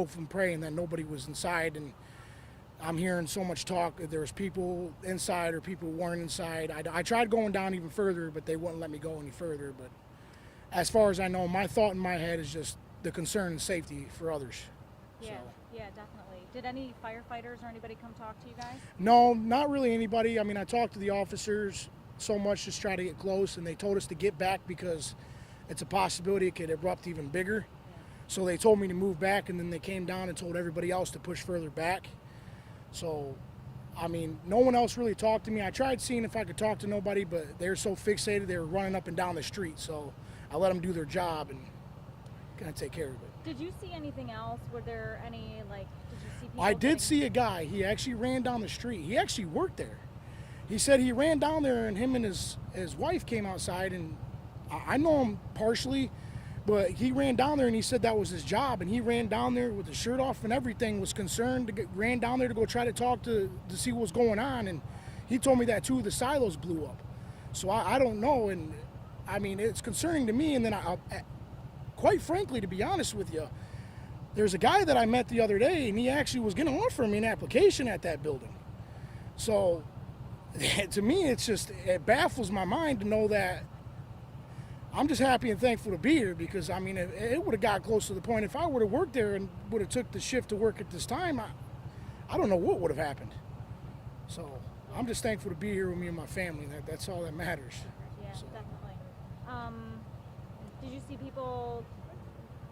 hoping and praying that nobody was inside. And I'm hearing so much talk that there's people inside or people who weren't inside. I tried going down even further, but they wouldn't let me go any further. But as far as I know, my thought in my head is just the concern and safety for others. Yeah, So. yeah, definitely. Did any firefighters or anybody come talk to you guys? No, not really anybody. I mean, I talked to the officers so much, just try to get close, and they told us to get back because it's a possibility it could erupt even bigger. Yeah. So they told me to move back, and then they came down and told everybody else to push further back. So, I mean, no one else really talked to me. I tried seeing if I could talk to nobody, but they were so fixated, they were running up and down the street. So I let them do their job and kind of take care of it. Did you see anything else? Were there any, like, did you see people? I did see a guy. He actually ran down the street. He actually worked there. He said he ran down there, and him and his wife came outside, and I know him partially, but he ran down there, and he said that was his job, and he ran down there with his shirt off and everything, was concerned, ran down there to go try to talk to see what was going on, and he told me that two of the silos blew up. So I don't know, and I mean, it's concerning to me, and then quite frankly, to be honest with you, there's a guy that I met the other day, and he actually was going to offer me an application at that building. So to me, it baffles my mind to know that. I'm just happy and thankful to be here because, I mean, it would have got close to the point. If I would have worked there and would have took the shift to work at this time, I don't know what would have happened. So I'm just thankful to be here with me and my family. That's all that matters. Yeah, So. definitely. Did you see people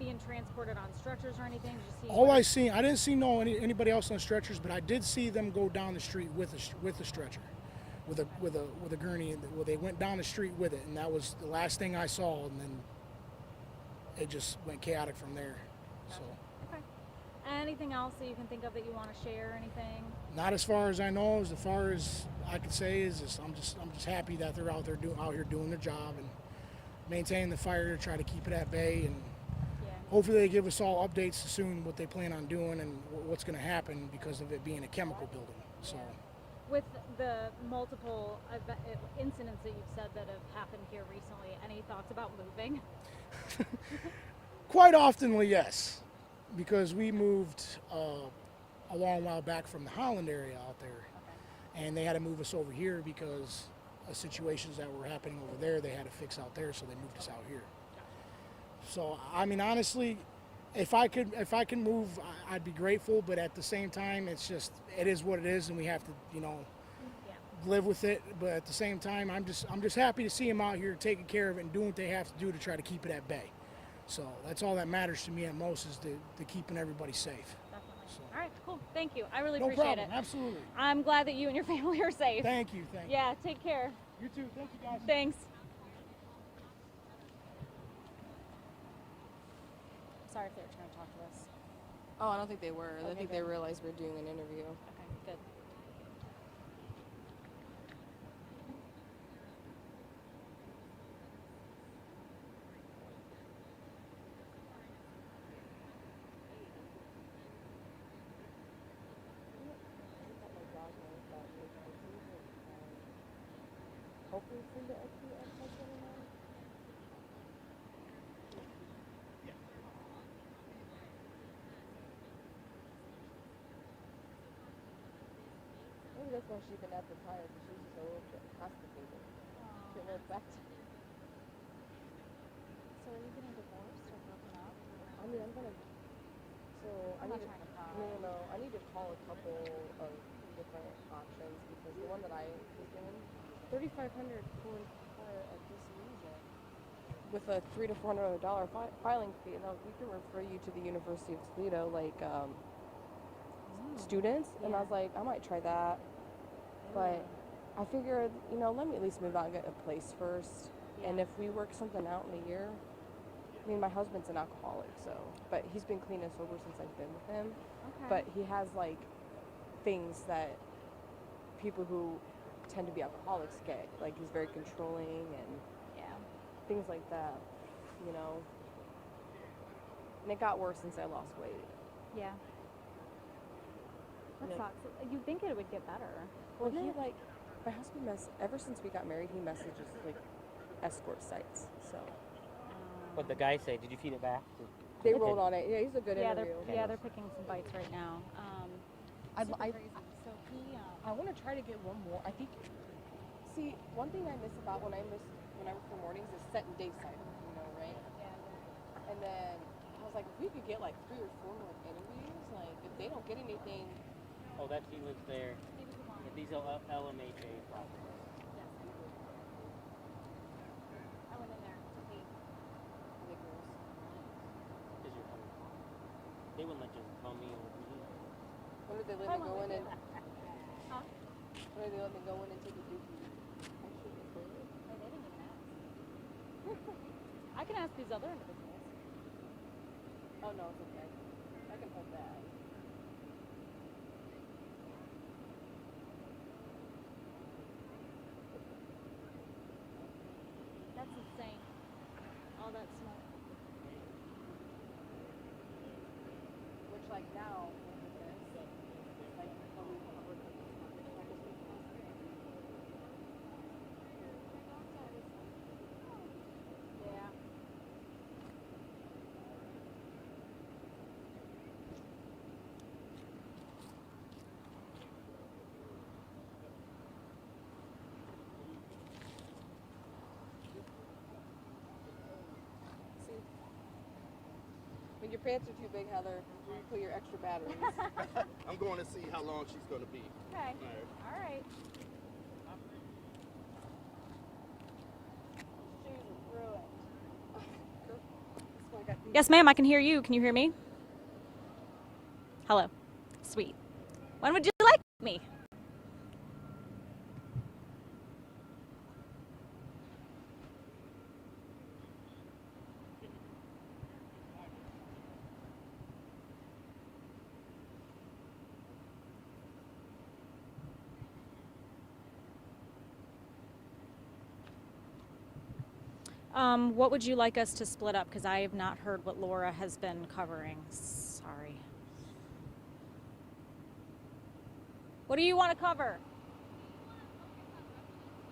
being transported on stretchers or anything? Did you see? All I seen, I didn't see anybody else on stretchers, but I did see them go down the street with a stretcher, with a gurney. Well, they went down the street with it, and that was the last thing I saw. And then it just went chaotic from there. So. Okay. Anything else that you can think of that you want to share? Anything? Not as far as I know. As far as I could say is, I'm just happy that they're out here doing their job and maintaining the fire to try to keep it at bay, and hopefully they give us all updates soon what they plan on doing and what's going to happen because of it being a chemical building. So. With the multiple incidents that you've said that have happened here recently, any thoughts about moving? Quite oftenly, yes, because we moved a long while back from the Holland area out there, and they had to move us over here because of situations that were happening over there. They had to fix out there, so they moved us out here. So, I mean, honestly, if I could move, I'd be grateful. But at the same time, it is what it is, and we have to, live with it. But at the same time, I'm just happy to see them out here taking care of it and doing what they have to do to try to keep it at bay. So that's all that matters to me at most is the keeping everybody safe. Definitely. So. All right, cool. Thank you. I really No appreciate problem. it. Absolutely. I'm glad that you and your family are safe. Thank you. Yeah, take care. You too. Thank you, guys. Thanks. Sorry if they were trying to talk to us. Oh, I don't think they were. Okay, I think good. they realized we're doing an interview. Okay, good. Hopefully it's in the FPS section now. Maybe that's why she's been at the tire, because she's so constipated. She went back to... So are you getting divorced or broken up? I mean, I'm gonna... So I I'm not need trying to pry. No. I need to call a couple of different options, because the one that I was given, $3,500 for at this reason, with a $300 to $400 filing fee, and we can refer you to the University of Toledo, like students. And I was like, I might try that, but I figured, let me at least move out and get a place first. Yeah. And if we work something out in a year, I mean, my husband's an alcoholic, but he's been clean and sober since I've been with him. Okay. But he has like things that people who tend to be alcoholics get. Like he's very controlling and things like that, And it got worse since I lost weight. Yeah. That sucks. You'd think it would get better. Well, my husband ever since we got married, he messages like escort sites. So. What the guy say? Did you feed it back? They rolled on it. Yeah, he's a good interview. They're picking some bites right now. Super crazy. So he. I want to try to get one more. I think. See, one thing I miss about when I work for mornings is set and day side, right? Yeah. And then I was like, if we could get like 3 or 4 more interviews, like if they don't get anything. Oh, that he lives there. Yeah, these are LMHA properties. Yes. I went in there to pee. Because you're coming. They wouldn't let you call me over here. When did they let me go in and? Huh? When did they let me go in and take a dookie? They didn't even ask. I can ask these other individuals. Oh no, it's okay. I can hold that. That's insane. All that smoke. Which like now with this, it's like probably covered with this one. Yeah. See, when your pants are too big, Heather, you put your extra batteries. I'm going to see how long she's going to be. Okay. All All right. Shoes are ruined. Yes, ma'am. I can hear you. Can you hear me? Hello. Sweet. When would you like me? What would you like us to split up? Because I have not heard what Laura has been covering. Sorry. What do you want to cover?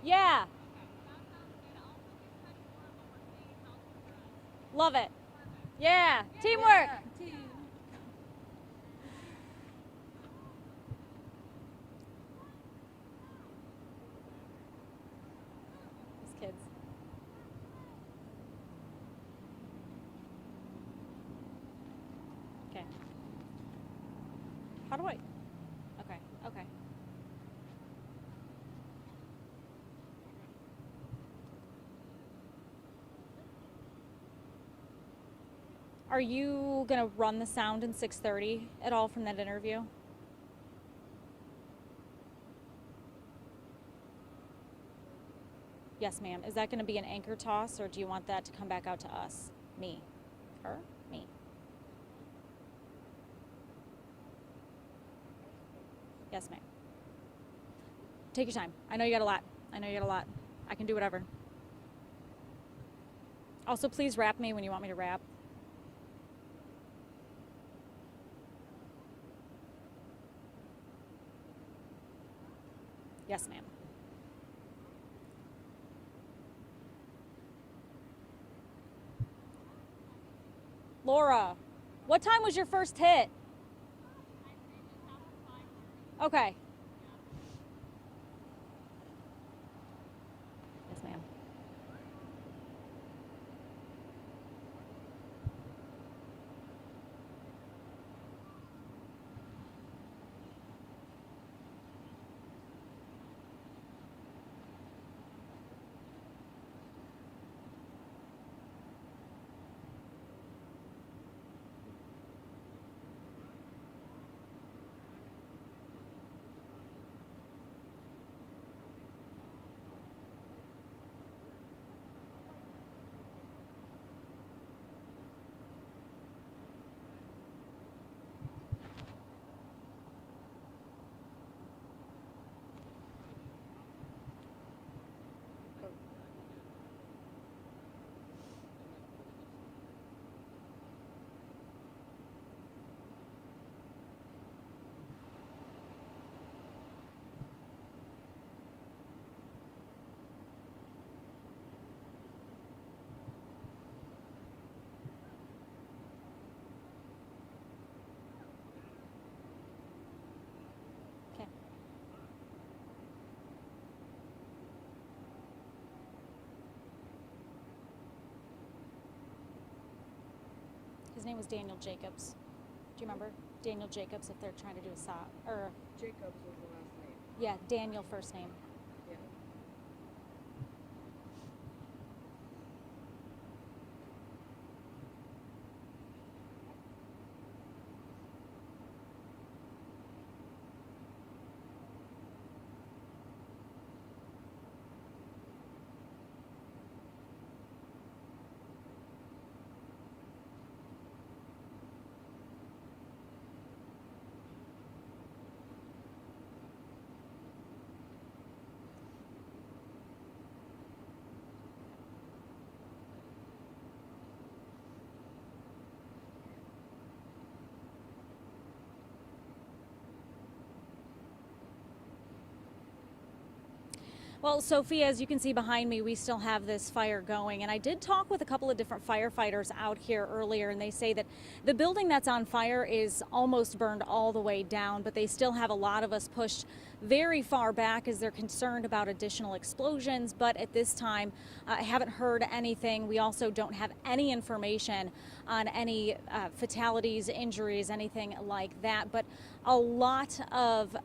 Yeah. Love it. Yeah. Teamwork. Yeah, team. These kids. Okay. How do I? Okay. Okay. Are you gonna run the sound in 6:30 at all from that interview? Yes, ma'am. Is that gonna be an anchor toss, or do you want that to come back out to us? Me. Her? Me. Yes, ma'am. Take your time. I know you got a lot. I can do whatever. Also, please rap me when you want me to rap. Yes, ma'am. Laura, what time was your first hit? Okay. Yes, ma'am. name was Daniel Jacobs. Do you remember? Daniel Jacobs, if they're trying to do a stop. Or, Jacobs was the last name. yeah, Daniel first name. Yeah. Well, Sophia, as you can see behind me, we still have this fire going. And I did talk with a couple of different firefighters out here earlier, and they say that the building that's on fire is almost burned all the way down, but they still have a lot of us pushed very far back as they're concerned about additional explosions. But at this time, I haven't heard anything. We also don't have any information on any fatalities, injuries, anything like that. But a lot of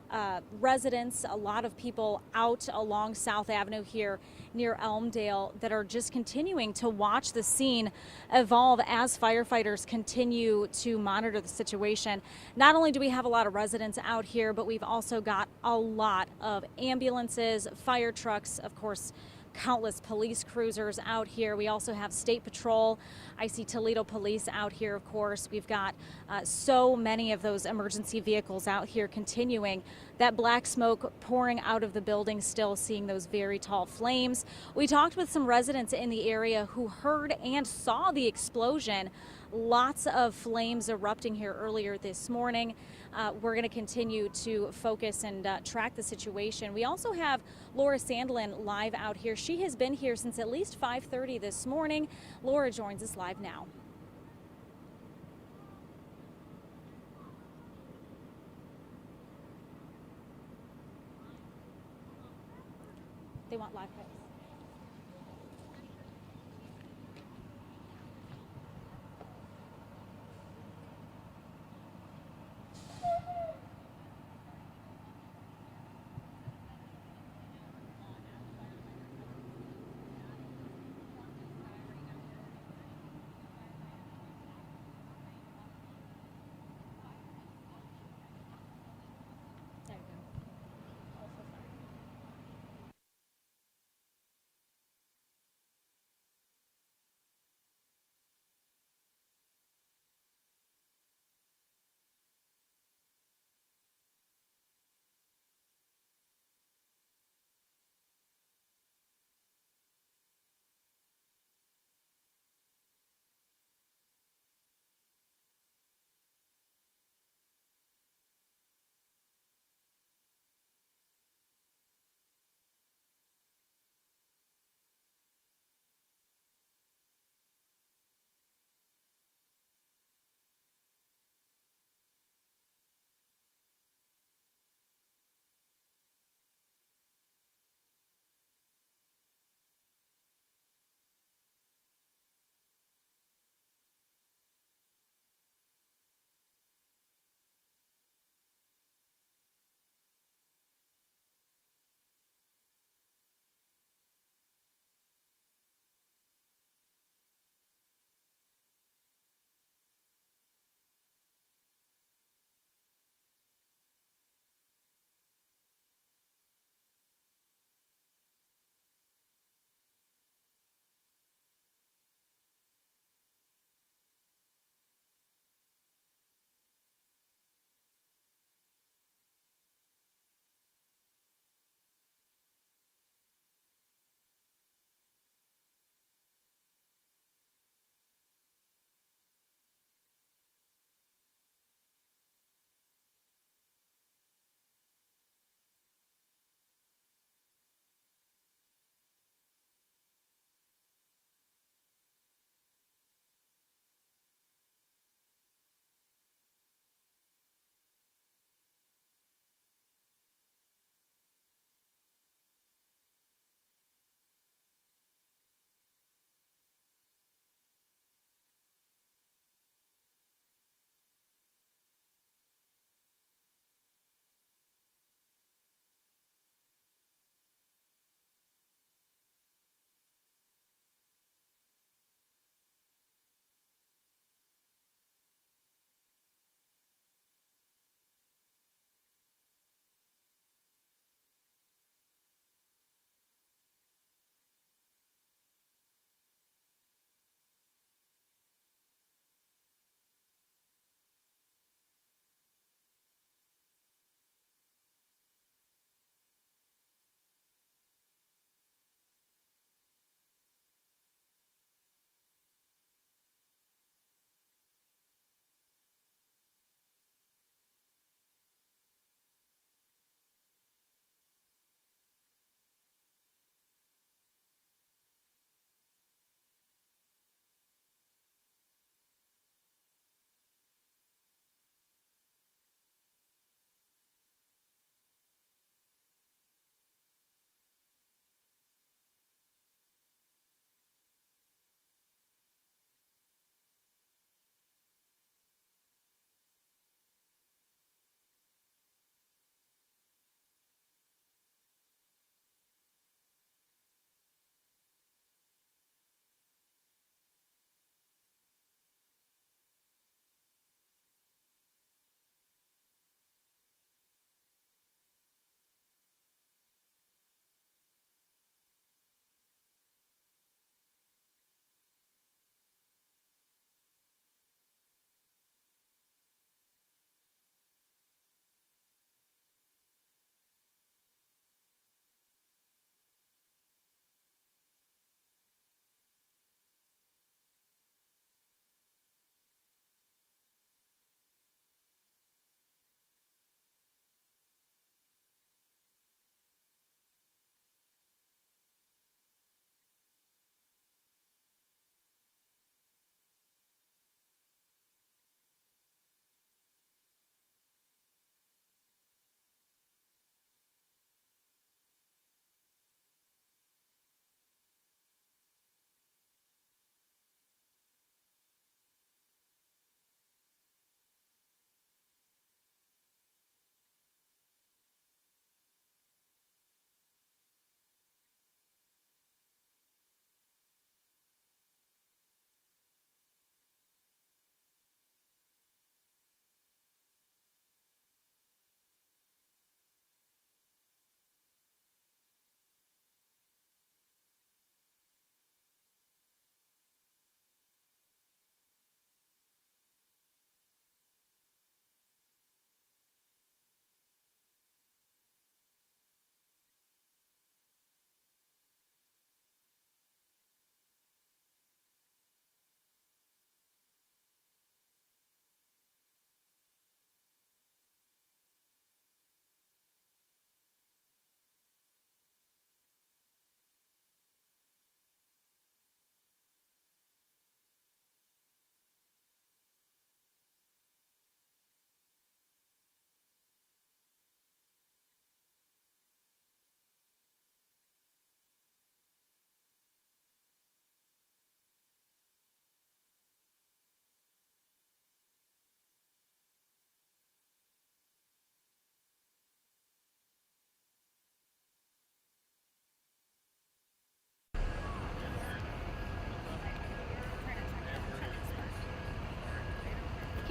residents, a lot of people out along South Avenue here near Elmdale that are just continuing to watch the scene evolve as firefighters continue to monitor the situation. Not only do we have a lot of residents out here, but we've also got a lot of ambulances, fire trucks, of course, countless police cruisers out here. We also have State Patrol. I see Toledo Police out here, of course. We've got so many of those emergency vehicles out here continuing. That black smoke pouring out of the building, still seeing those very tall flames. We talked with some residents in the area who heard and saw the explosion. Lots of flames erupting here earlier this morning. We're going to continue to focus and track the situation. We also have Laura Sandlin live out here. She has been here since at least 5:30 this morning. Laura joins us live now. They want live pics.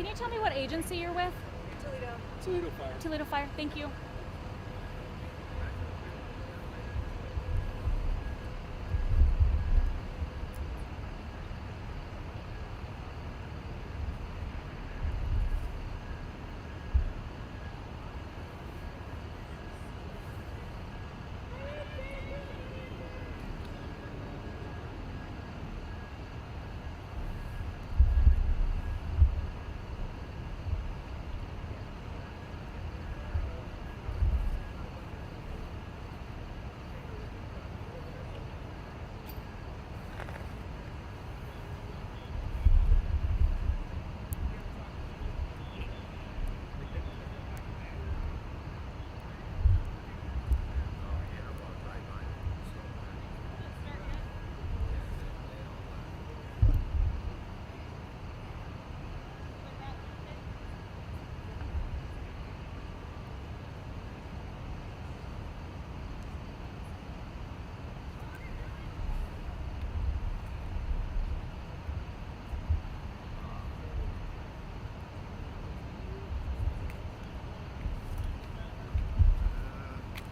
can you tell me what agency you're with? Toledo Fire. Toledo Fire, thank you.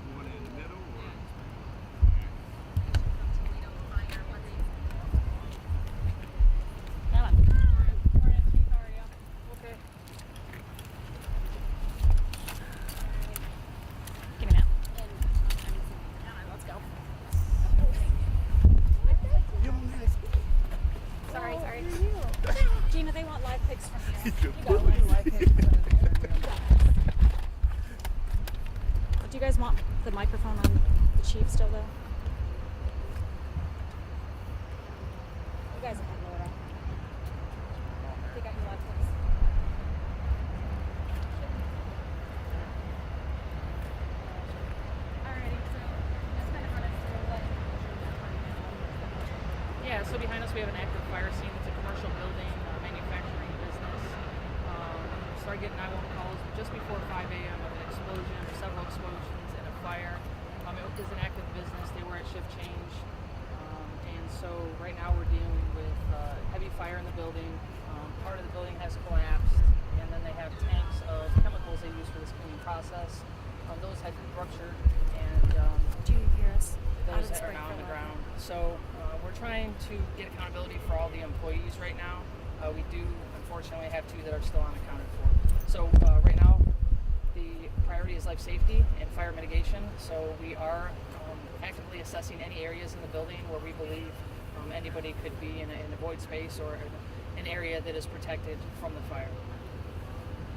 You want it in the middle or? Come on. Okay. Give me that. Let's go. Sorry. Gina, they want live pics from you. Do you guys want the microphone on the chief still though? You guys have had lower up. They got your live pics. Alrighty, so just kind of run us through what you're doing right now. Yeah, so behind us we have an active fire scene. It's a commercial building, manufacturing business. Started getting 911 calls just before 5 a.m. of an explosion, several explosions, and a fire. It is an active business. They were at shift change. And so right now we're dealing with heavy fire in the building. Part of the building has collapsed, and then they have tanks of chemicals they use for this cleaning process. Those had ruptured, and Do you hear us? those that are now on the ground. So we're trying to get accountability for all the employees right now. We do unfortunately have 2 that are still unaccounted for. So right now the priority is life safety and fire mitigation. So we are actively assessing any areas in the building where we believe anybody could be in a void space or an area that is protected from the fire.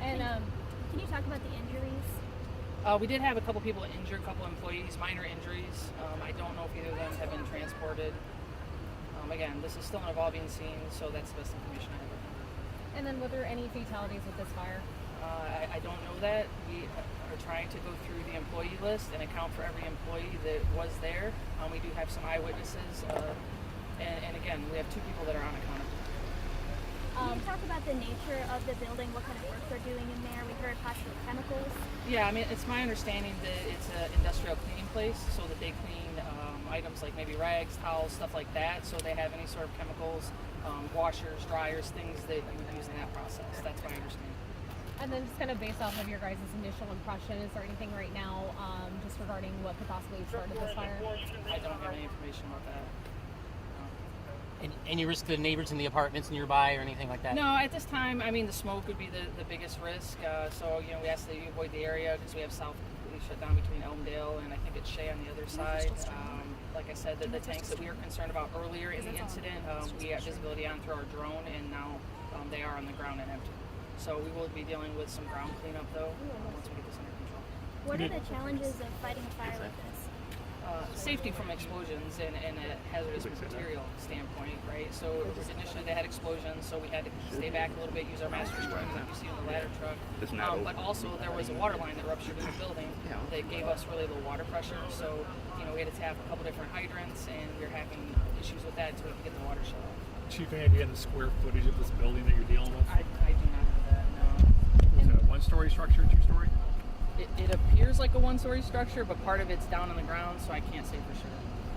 And can you talk about the injuries? We did have a couple people injured, a couple employees, minor injuries. I don't know if either of them have been transported. Again, this is still an evolving scene, so that's the best information I have. And then were there any fatalities with this fire? I don't know that. We are trying to go through the employee list and account for every employee that was there. We do have some eyewitnesses, and again, we have 2 people that are unaccounted for. Can you talk about the nature of the building, what kind of work they're doing in there? We heard possible chemicals. Yeah, I mean, it's my understanding that it's an industrial cleaning place, so that they clean items like maybe rags, towels, stuff like that. So they have any sort of chemicals, washers, dryers, things that you would use in that process. That's my understanding. And then just kind of based off of your guys' initial impression, is there anything right now just regarding what could possibly have started this fire? I don't have any information about that. Any risk to the neighbors in the apartments nearby or anything like that? No, at this time, I mean, the smoke would be the biggest risk. So, we ask that you avoid the area because we have south completely shut down between Elmdale and I think it's Shea on the other side. Like I said, the tanks that we were concerned about earlier in the incident, we got visibility on through our drone, and now they are on the ground and empty. So we will be dealing with some ground cleanup, though, once we get this under control. What are the challenges of fighting a fire like this? Safety from explosions and a hazardous material standpoint, right? So initially they had explosions, so we had to stay back a little bit, use our master springs like you see on the ladder truck. But also there was a water line that ruptured in the building that gave us really low water pressure. So, we had to tap a couple different hydrants, and we were having issues with that until we could get the water shut off. Chief, any idea on the square footage of this building that you're dealing with? I do not know that, no. Is it a one-story structure, two-story? It appears like a one-story structure, but part of it's down on the ground, so I can't say for sure.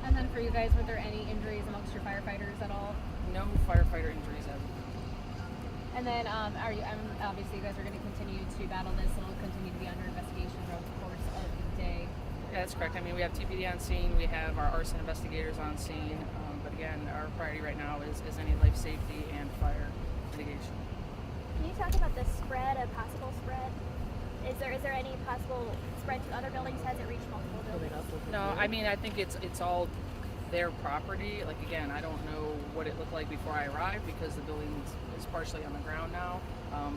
And then for you guys, were there any injuries amongst your firefighters at all? No firefighter injuries as of now. And then, obviously you guys are going to continue to battle this, and it'll continue to be under investigation throughout the course of the day. Yeah, that's correct. I mean, we have TPD on scene, we have our arson investigators on scene, but again, our priority right now is any life safety and fire mitigation. Can you talk about the spread, a possible spread? Is there any possible spread to other buildings? Has it reached multiple buildings? No, I mean, I think it's all their property. Like, again, I don't know what it looked like before I arrived because the building is partially on the ground now,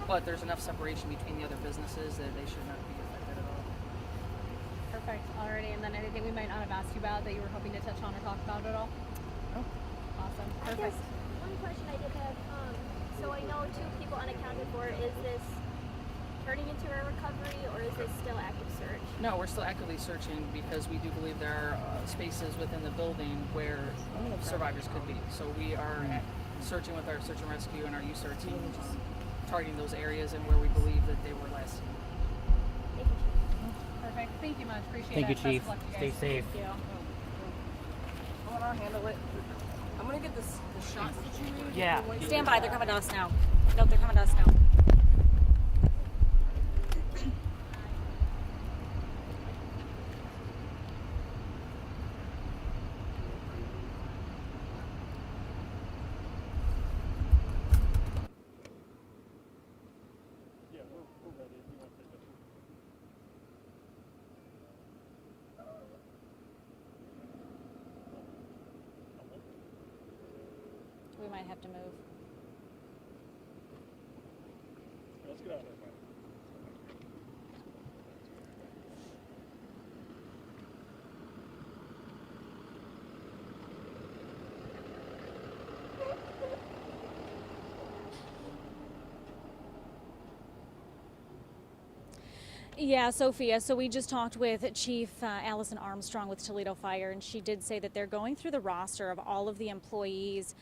but there's enough separation between the other businesses that they should not be affected at all. Perfect. Alrighty, and then anything we might not have asked you about that you were hoping to touch on or talk about at all? No. Awesome. I Perfect. guess one question I did have, so I know 2 people unaccounted for. Is this turning into a recovery, or is this still active search? No, we're still actively searching because we do believe there are spaces within the building where survivors could be. So we are searching with our search and rescue and our USAR team, targeting those areas and where we believe that they were last seen. Thank you, Chief. Perfect. Thank you much. Appreciate Thank it. you, Best of Chief. luck, you Stay guys. safe. Thank you. I'm gonna handle it. I'm gonna get the shots that you need. Yeah. Stand by. They're coming to us now. No, they're coming to us now. Yeah, we're ready. You want to take a We might have to move. Let's get out of there, man. Yeah, Sophia. So we just talked with Chief Allison Armstrong with Toledo Fire, and she did say that they're going through the roster of all of the employees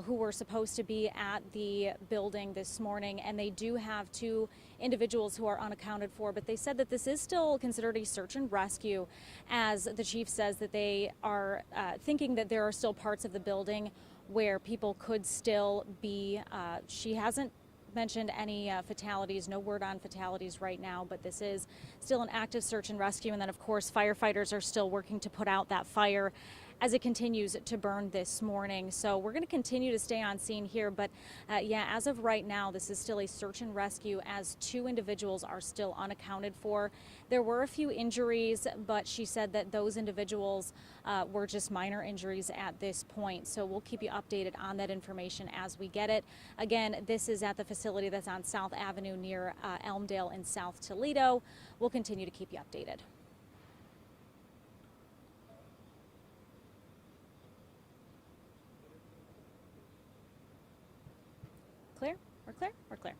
who were supposed to be at the building this morning, and they do have 2 individuals who are unaccounted for, but they said that this is still considered a search and rescue, as the chief says that they are thinking that there are still parts of the building where people could still be. She hasn't mentioned any fatalities, no word on fatalities right now, but this is still an active search and rescue. And then, of course, firefighters are still working to put out that fire as it continues to burn this morning. So we're going to continue to stay on scene here. But yeah, as of right now, this is still a search and rescue as 2 individuals are still unaccounted for. There were a few injuries, but she said that those individuals were just minor injuries at this point. So we'll keep you updated on that information as we get it. Again, this is at the facility that's on South Avenue near Elmdale in South Toledo. We'll continue to keep you updated. Clear? We're clear? We're clear.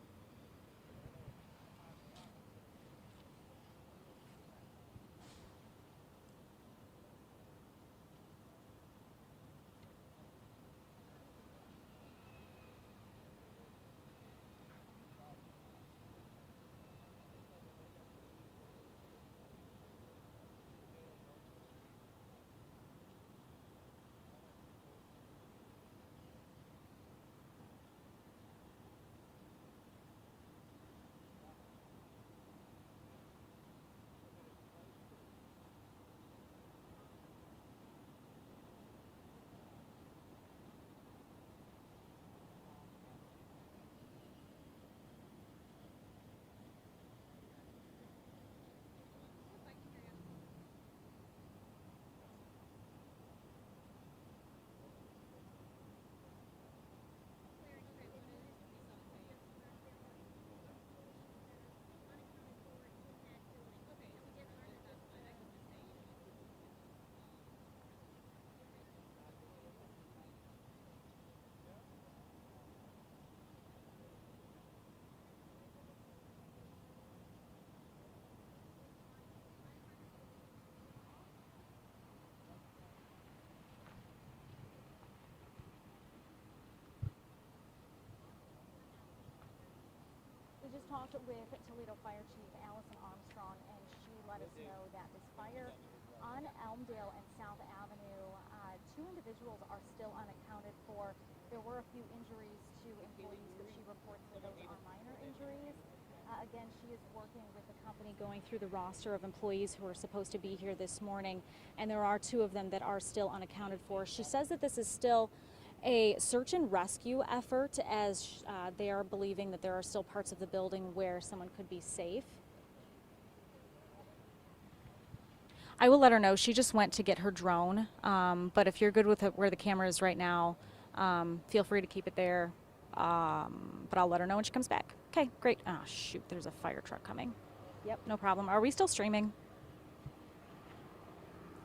We just talked with Toledo Fire Chief Allison Armstrong, and she let us know that this fire on Elmdale and South Avenue, 2 individuals are still unaccounted for. There were a few injuries to employees, but she reports that those are minor injuries. Again, she is working with the company going through the roster of employees who are supposed to be here this morning, and there are 2 of them that are still unaccounted for. She says that this is still a search and rescue effort, as they are believing that there are still parts of the building where someone could be safe. I will let her know. She just went to get her drone, but if you're good with where the camera is right now, feel free to keep it there, but I'll let her know when she comes back. Okay, great. Oh, shoot, there's a fire truck coming. Yep, no problem. Are we still streaming?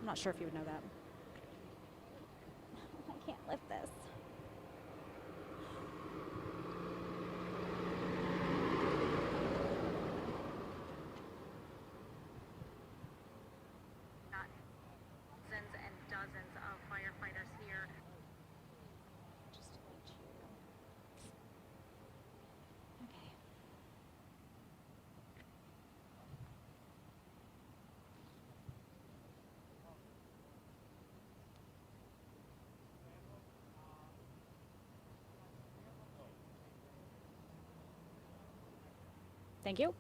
I'm not sure if you would know that. I can't lift this. Dozens and dozens of firefighters here. Just to let you know. Okay. Thank you.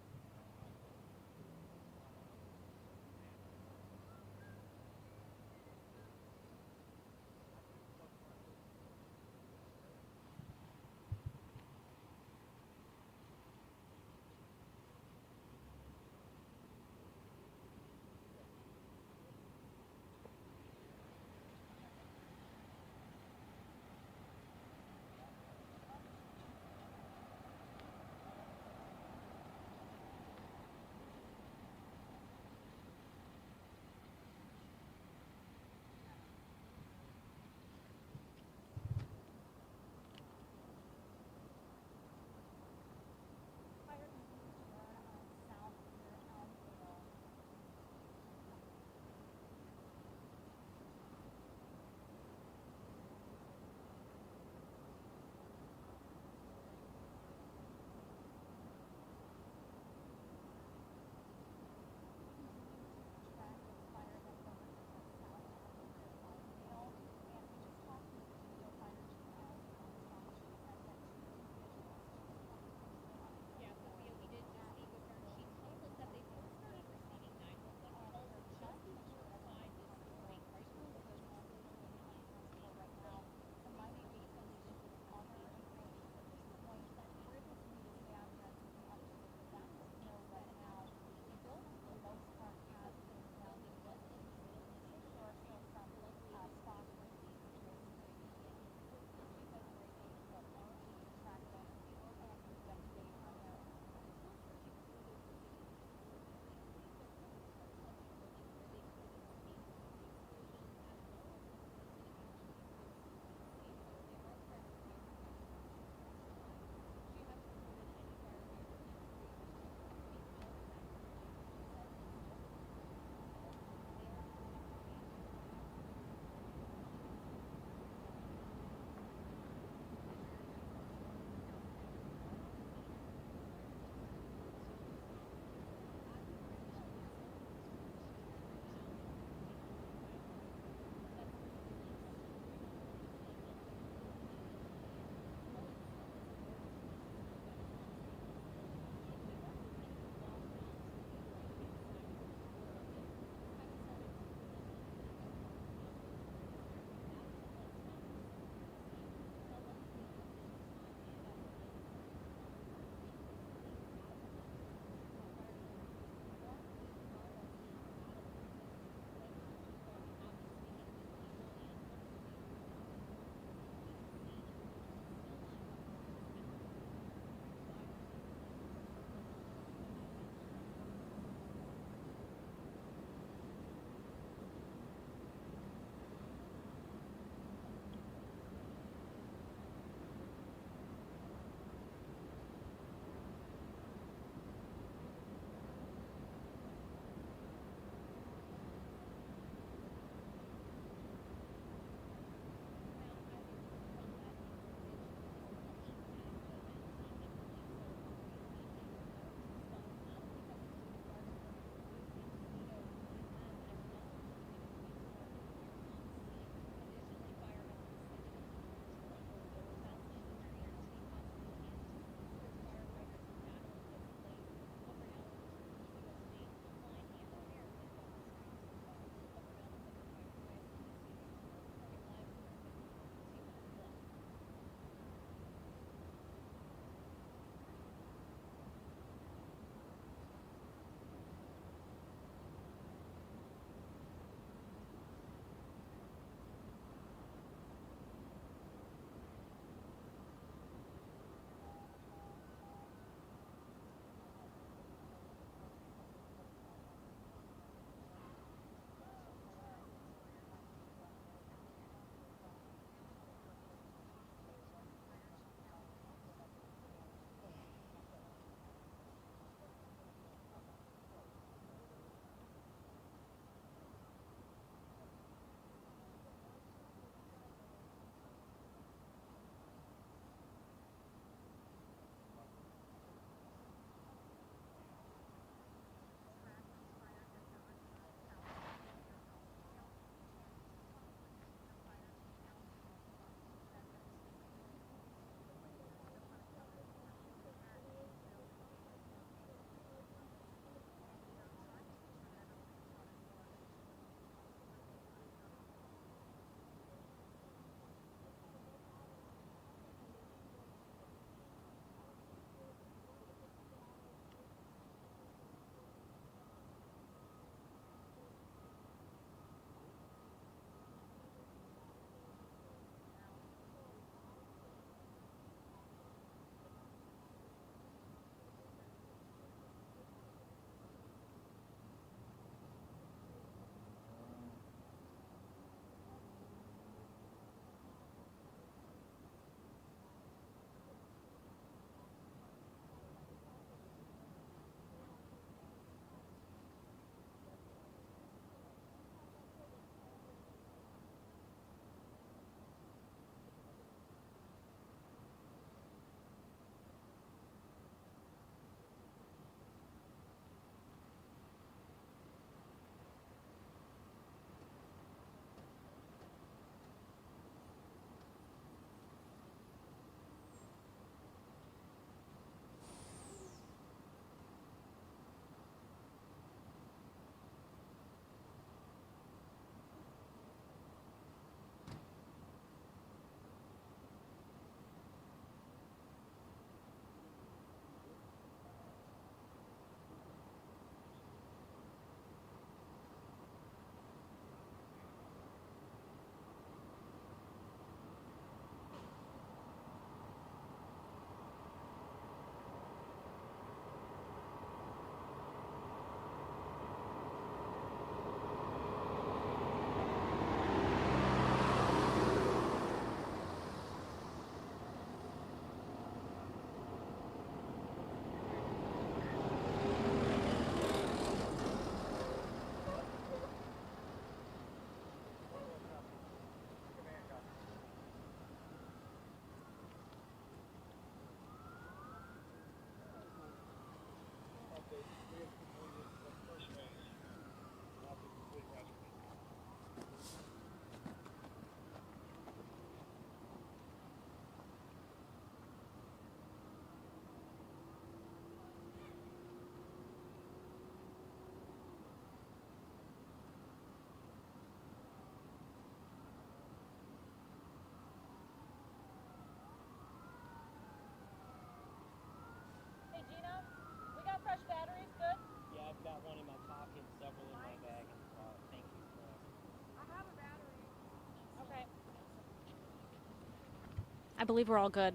I believe we're all good.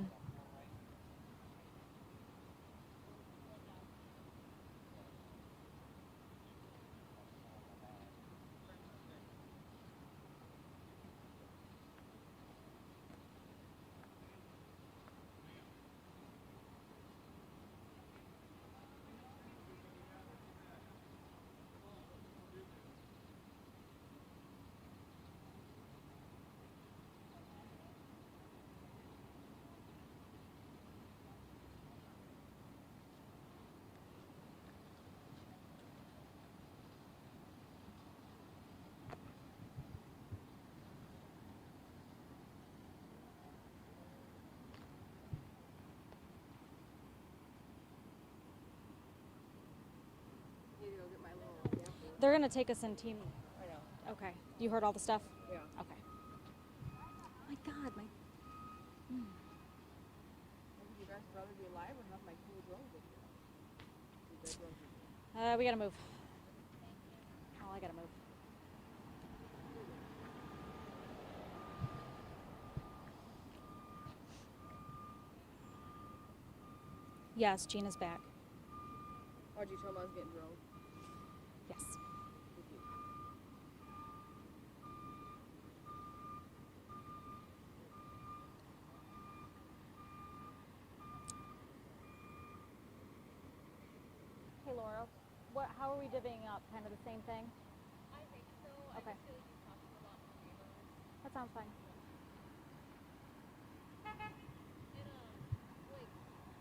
Need to go get my little damper. They're gonna take us in team. I know. Okay. You heard all the stuff? Yeah. Okay. My God, my. Would you guys rather be alive or have my cool drone with you? Dead drones with you? We gotta move. Oh, I gotta move. Yes, Gina's back. Why'd you tell him I was getting drone? Yes. Hey, Laura. How are we divvying up? Kind of the same thing? I think so. Okay. I just feel like he's talking a lot more favors. That sounds fine. And like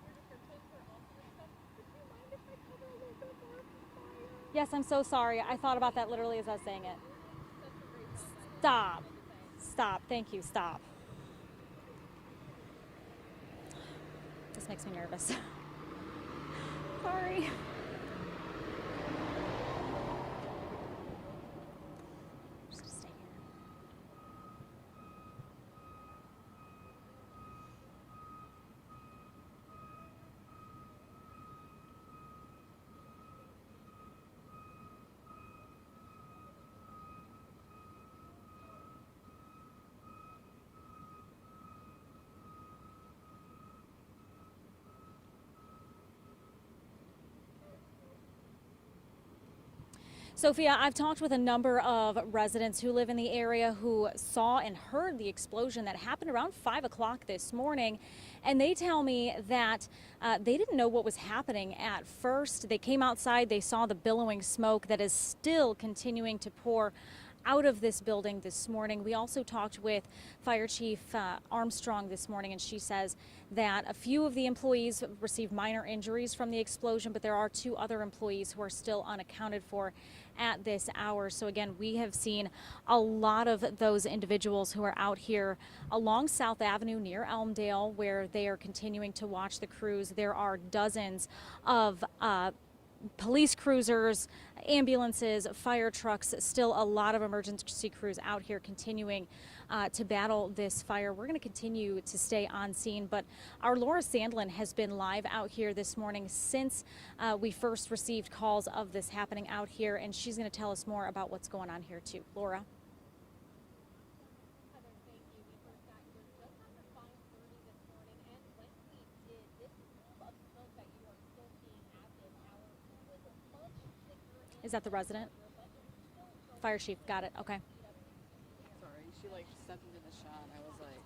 your description for all of this stuff. Would you mind if I cover a little bit more of the fire? Yes, I'm so sorry. I thought about that literally as I was saying it. Such a great job, by the way. Stop. I have to say. Stop. Thank you. Stop. This makes me nervous. Sorry. Just stay here. Sophia, I've talked with a number of residents who live in the area who saw and heard the explosion that happened around 5 o'clock this morning. And they tell me that they didn't know what was happening at first. They came outside, they saw the billowing smoke that is still continuing to pour out of this building this morning. We also talked with Fire Chief Armstrong this morning, and she says that a few of the employees received minor injuries from the explosion, but there are 2 other employees who are still unaccounted for at this hour. So again, we have seen a lot of those individuals who are out here along South Avenue near Elmdale, where they are continuing to watch the crews. There are dozens of police cruisers, ambulances, fire trucks, still a lot of emergency crews out here continuing to battle this fire. We're going to continue to stay on scene, but our Laura Sandlin has been live out here this morning since we first received calls of this happening out here, and she's going to tell us more about what's going on here too. Laura. Heather, thank you. We first got here just after 5:30 this morning, and when we did, this plume of smoke that you are still seeing at this hour was much thicker. Is that the resident? Fire chief, got it. Okay. Sorry, she like stepped into the shot. I was like,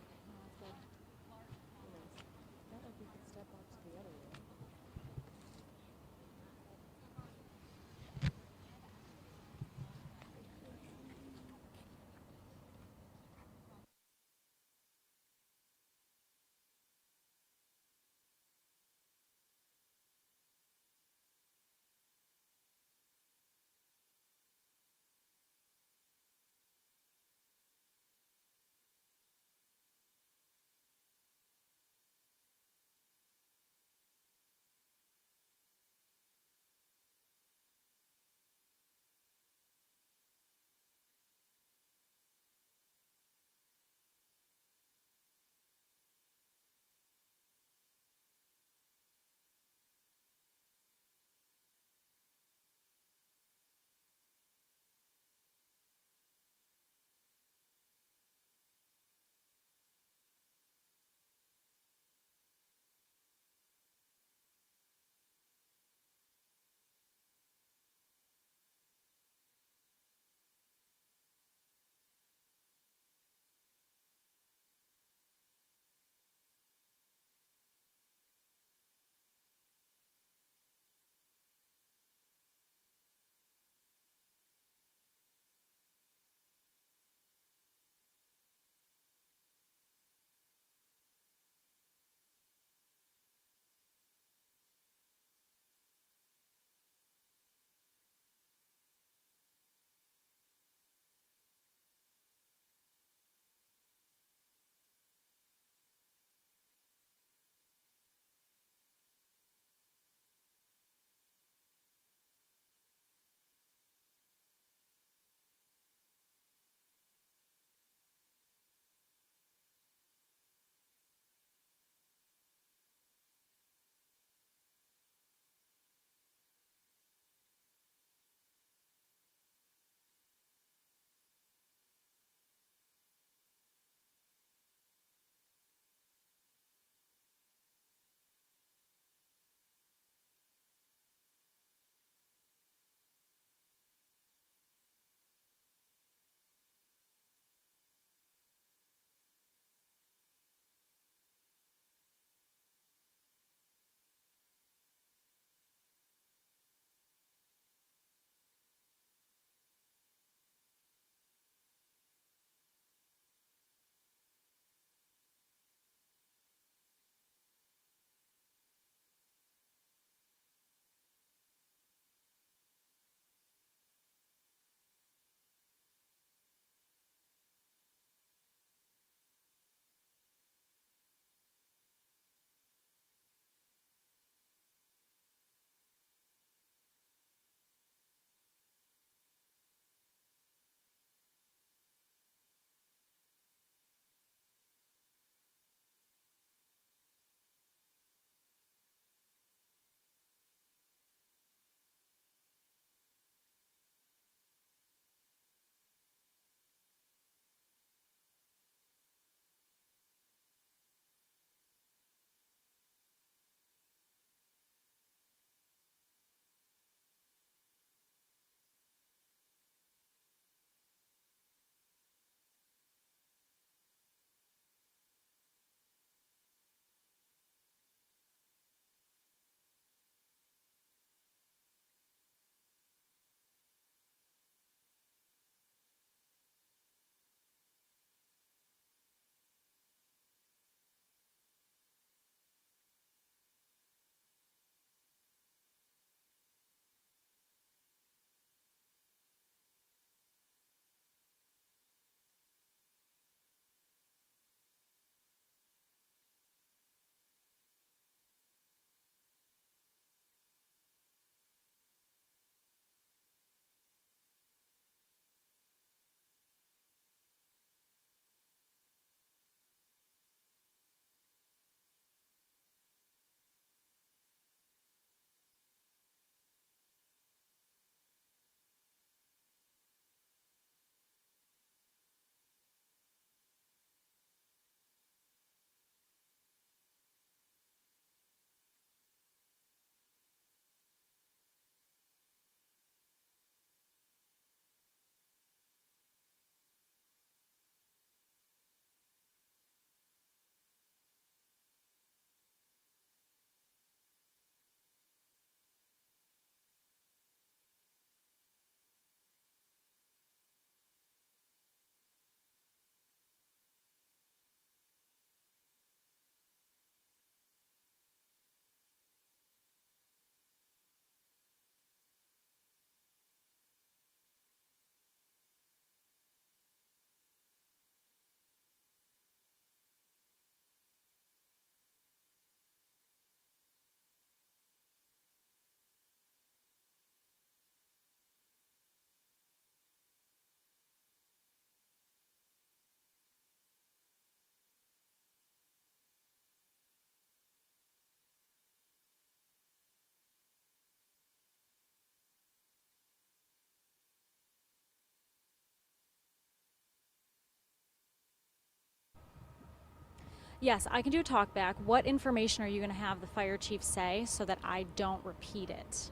Yes, I can do a talk back. What information are you going to have the fire chief say so that I don't repeat it?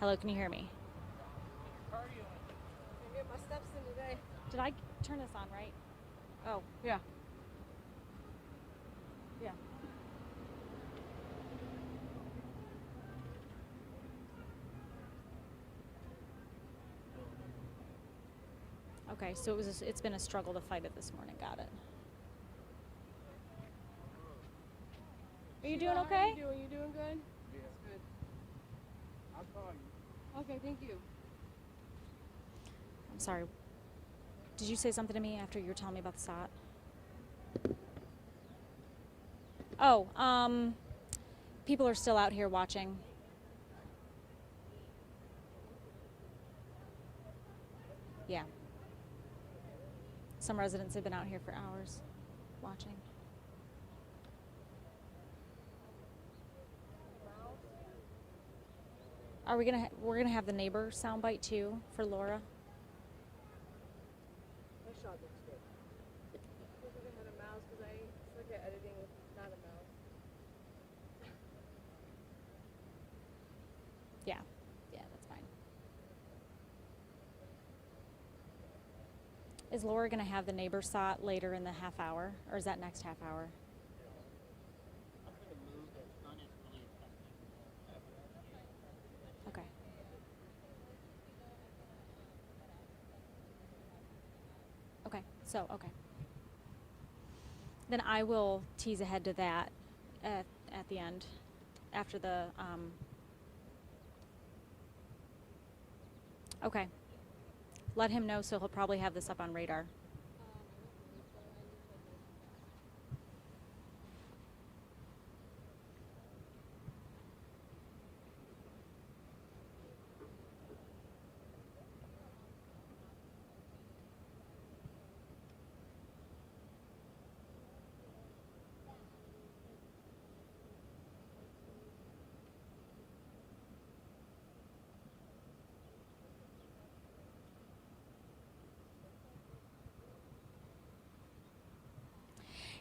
Hello, can you hear me? I get my steps in today. Did I turn this on right? Oh, Yeah. yeah. Okay, so it's been a struggle to fight it this morning. Got it. Are you doing okay? How are you doing? You doing good? Yeah. That's good. I'll call you. Okay, thank you. I'm sorry. Did you say something to me after you were telling me about the SOT? Oh, people are still out here watching. Yeah. Some residents have been out here for hours watching. Are we gonna we're gonna have the neighbor soundbite too for Laura? My shot looks good. I wish I had a mouse because I suck at editing with not a mouse. Yeah, that's fine. Is Laura gonna have the neighbor SOT later in the half hour, or is that next half hour? I'm going to move the sun is really effective. Okay. Okay. Then I will tease ahead to that at the end, after the. Okay. Let him know, so he'll probably have this up on radar.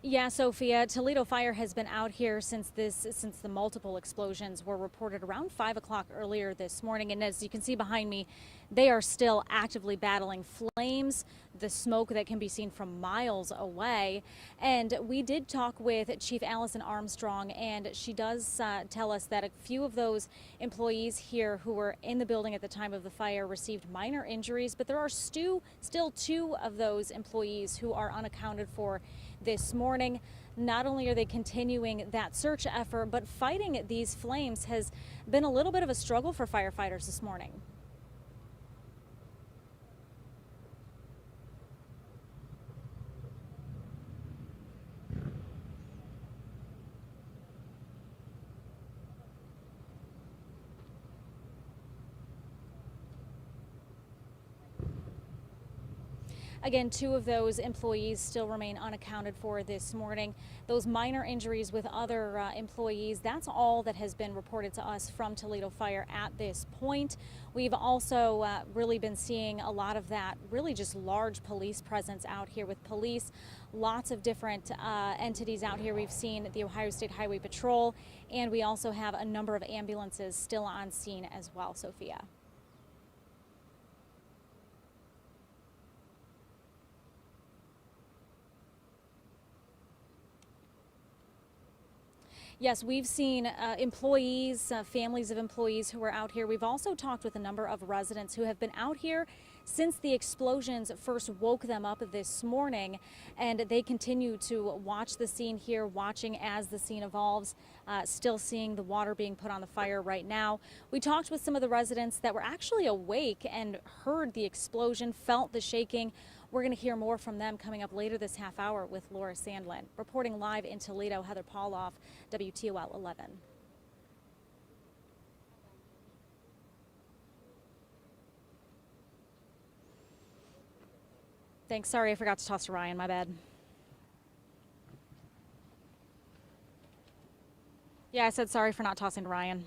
Yeah, Sophia, Toledo Fire has been out here since the multiple explosions were reported around 5 o'clock earlier this morning. And as you can see behind me, they are still actively battling flames, the smoke that can be seen from miles away. And we did talk with Chief Allison Armstrong, and she does tell us that a few of those employees here who were in the building at the time of the fire received minor injuries, but there are still 2 of those employees who are unaccounted for this morning. Not only are they continuing that search effort, but fighting these flames has been a little bit of a struggle for firefighters this morning. Again, 2 of those employees still remain unaccounted for this morning. Those minor injuries with other employees, that's all that has been reported to us from Toledo Fire at this point. We've also really been seeing a lot of that, really just large police presence out here with police. Lots of different entities out here. We've seen the Ohio State Highway Patrol, and we also have a number of ambulances still on scene as well, Sophia. Yes, we've seen employees, families of employees who are out here. We've also talked with a number of residents who have been out here since the explosions first woke them up this morning, and they continue to watch the scene here, watching as the scene evolves, still seeing the water being put on the fire right now. We talked with some of the residents that were actually awake and heard the explosion, felt the shaking. We're going to hear more from them coming up later this half hour with Laura Sandlin. Reporting live in Toledo, Heather Pauloff, WTOL 11. Thanks. Sorry, I forgot to toss to Ryan. My bad. Yeah, I said sorry for not tossing to Ryan.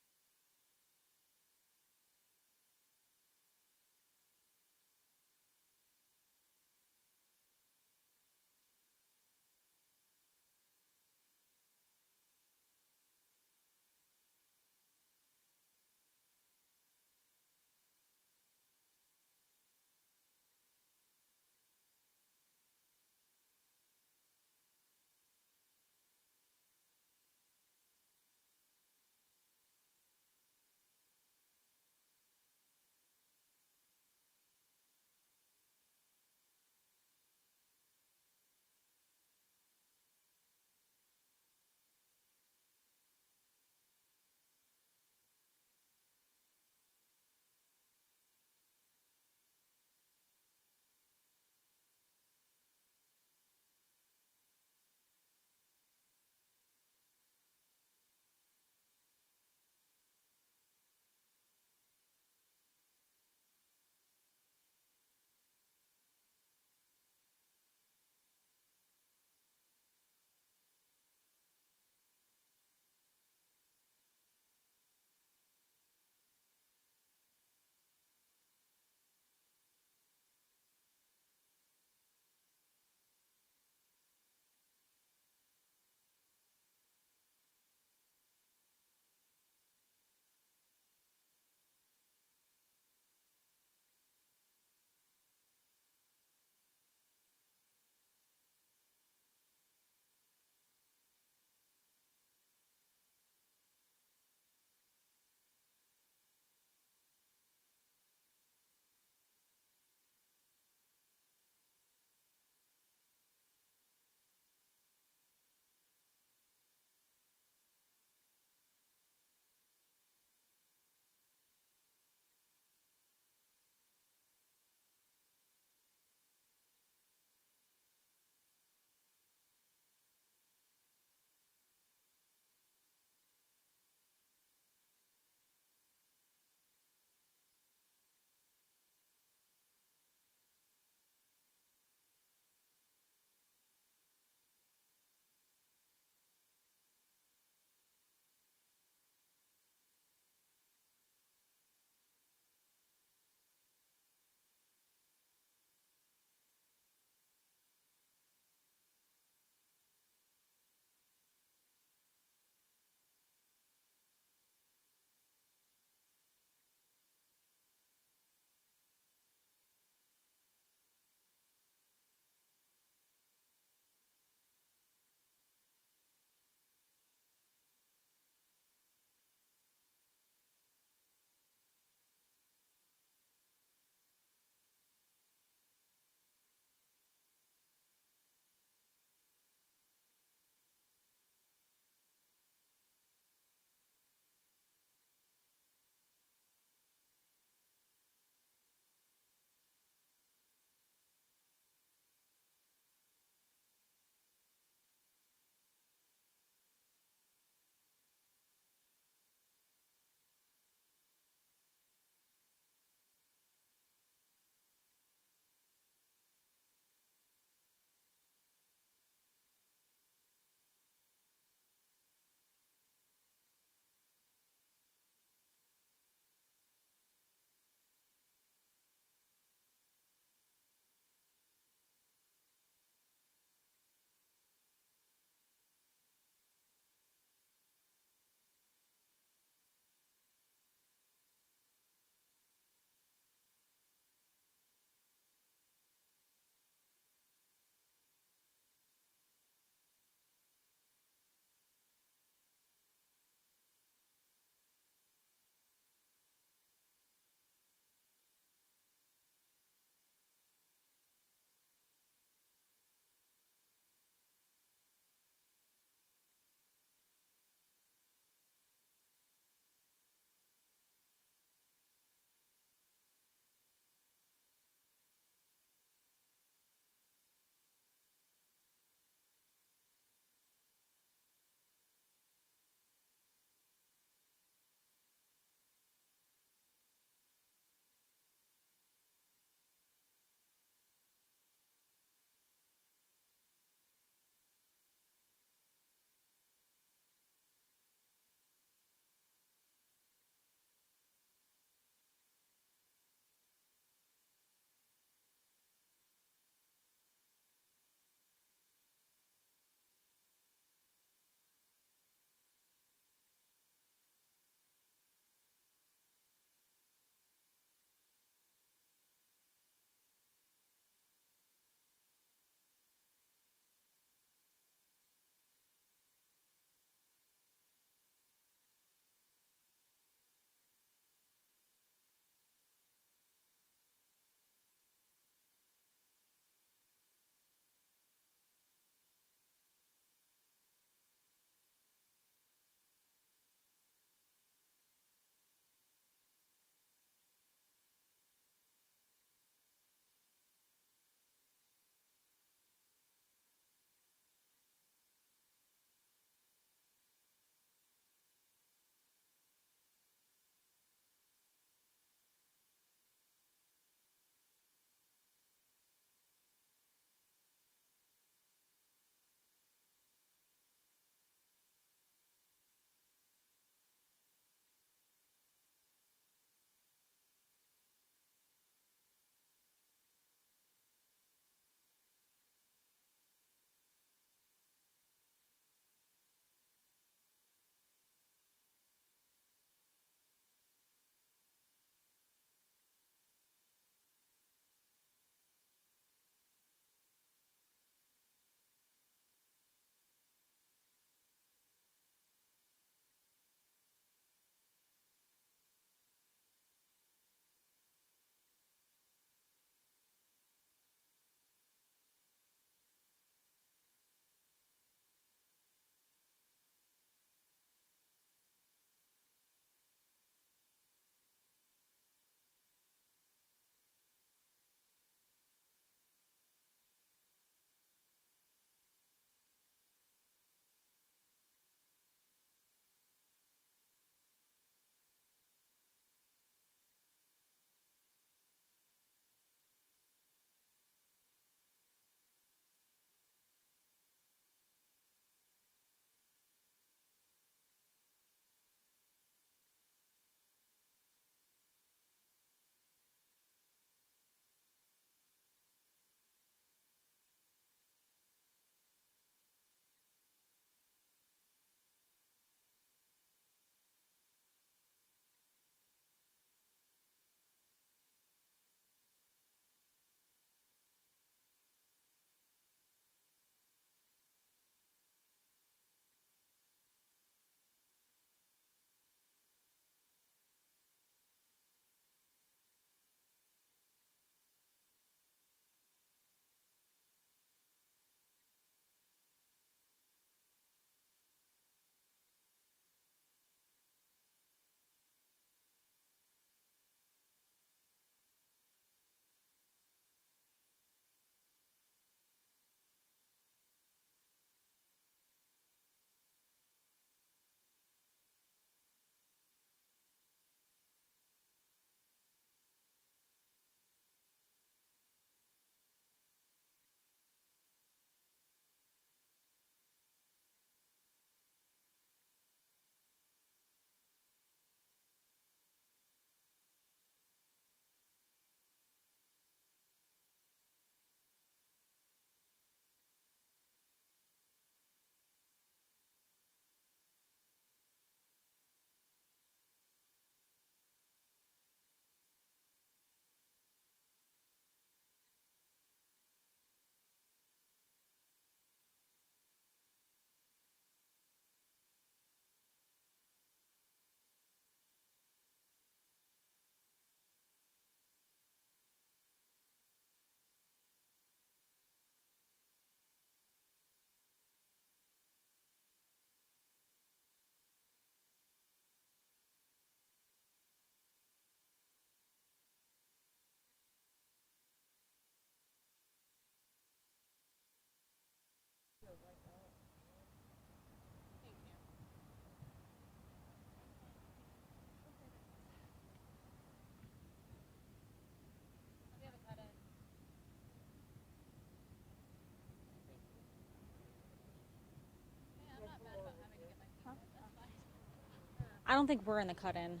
I don't think we're in the cut-in.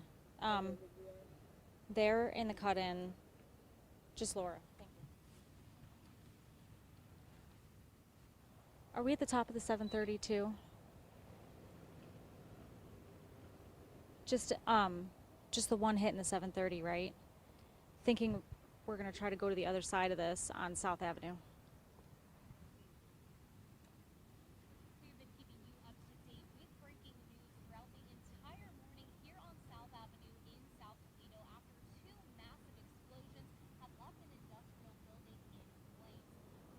They're in the cut-in. Just Laura. Thank you. Are we at the top of the 730 too? Just the one hit in the 730, right? Thinking we're gonna try to go to the other side of this on South Avenue. We've been keeping you up to date with breaking news throughout the entire morning here on South Avenue in South Toledo after two massive explosions have left an industrial building in flames.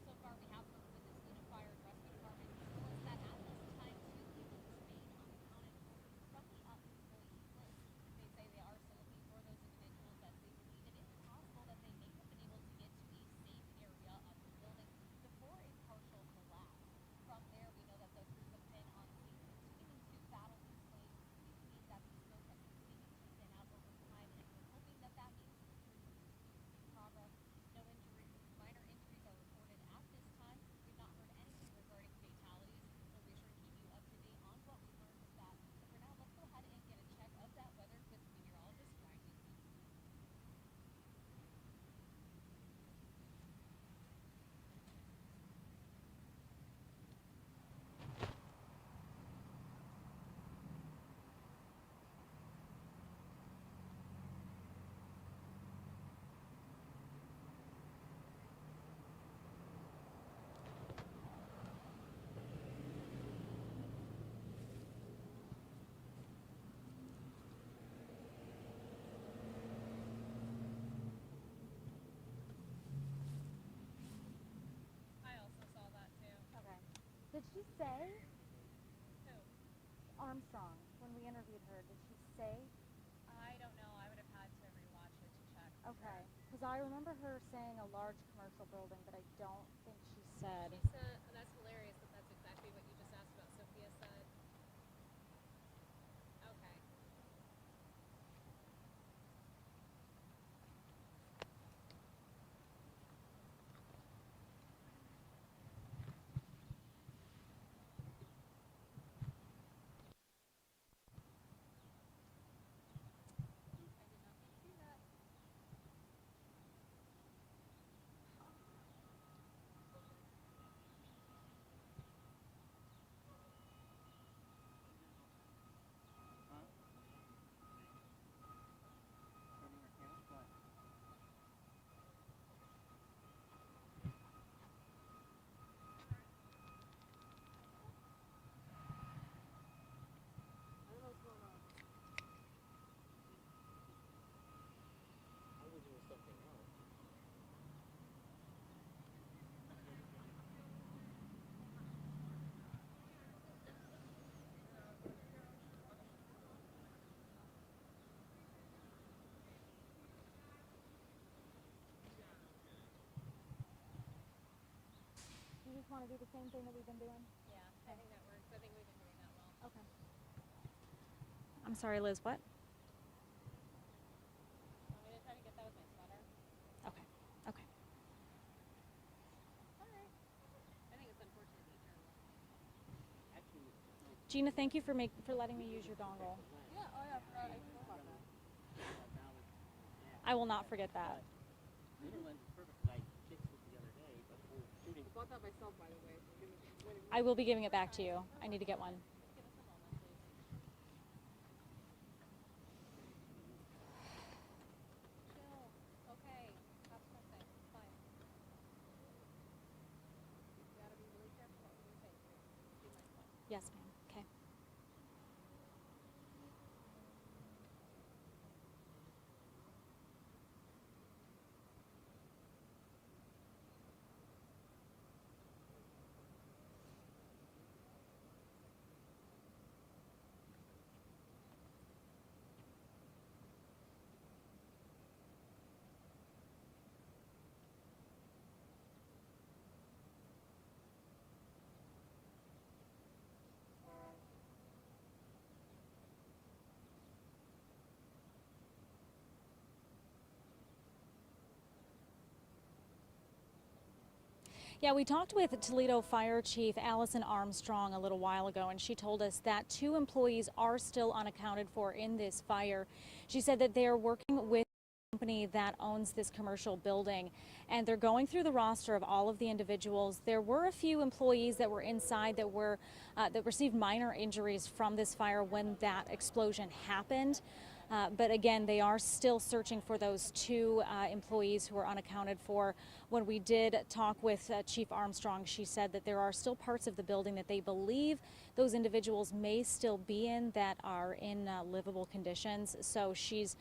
So far, we have heard with the Toledo Fire and Rescue Department tell us that at this time, two people remain unaccounted for from the employee list. They say they are still looking for those individuals as they believe it is possible that they may have been able to get to a safe area of the building before a partial collapse. From there, we know that the crews have been on scene continuing to battle these flames, which means that the smoke has continued to thin out over time, and we're hoping that that means the crews are making progress. No injuries, minor injuries are reported at this time. We've not heard anything regarding fatalities. We'll be sure to keep you up to date on what we learn with that. But for now, let's go ahead and get a check of that weather with meteorologist Ryan Newton. I also saw that too. Okay. Did she say Who? Armstrong when we interviewed her? Did she say? I don't know. I would have had to rewatch it to check. Okay. Because I remember her saying a large commercial building, but I don't think she said. She said, and that's hilarious that that's exactly what you just asked about. Sophia said, okay. I did not see that. Huh? Turning her camera? What? I don't know what's going on. I was doing something else. You just want to do the same thing that we've been doing? Yeah, I think that works. I think we've been doing that well. Okay. I'm sorry, Liz. What? Want me to try to get that with my sweater? Okay. Okay. Alright. I think it's unfortunate that you're Actually, no, Gina, thank you for letting me use your dongle. Yeah, oh yeah, I forgot about that. now it's, yeah. I will not forget that. But Netherlands is perfect because I fixed it the other day, but we're shooting. I bought that myself, by the way. So give me, wait, I will be giving it back to you. I need to get one. Give us a moment, please. Chill. Okay. Stop stressing. It's fine. You gotta be really careful what you say. Be mindful. Yes, ma'am. Okay. Yeah, we talked with Toledo Fire Chief Allison Armstrong a little while ago, and she told us that 2 employees are still unaccounted for in this fire. She said that they are working with the company that owns this commercial building, and they're going through the roster of all of the individuals. There were a few employees that were inside that received minor injuries from this fire when that explosion happened. But again, they are still searching for those 2 employees who are unaccounted for. When we did talk with Chief Armstrong, she said that there are still parts of the building that they believe those individuals may still be in that are in livable conditions. So she's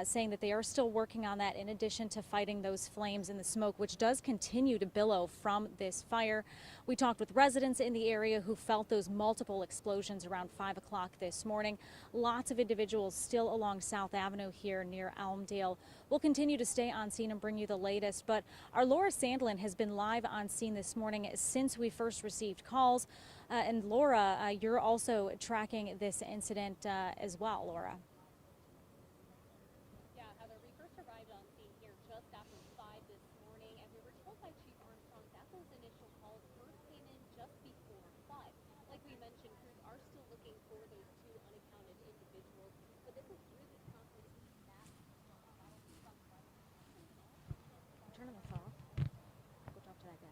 saying that they are still working on that in addition to fighting those flames and the smoke, which does continue to billow from this fire. We talked with residents in the area who felt those multiple explosions around 5 o'clock this morning. Lots of individuals still along South Avenue here near Elmdale. We'll continue to stay on scene and bring you the latest, but our Laura Sandlin has been live on scene this morning since we first received calls. And Laura, you're also tracking this incident as well, Laura. Yeah, Heather, we first arrived on scene here just after 5 this morning, and we were told by Chief Armstrong that those initial calls first came in just before 5. Like we mentioned, crews are still looking for those 2 unaccounted individuals, but this is really prompted a mass Turn this off. Go talk to that guy.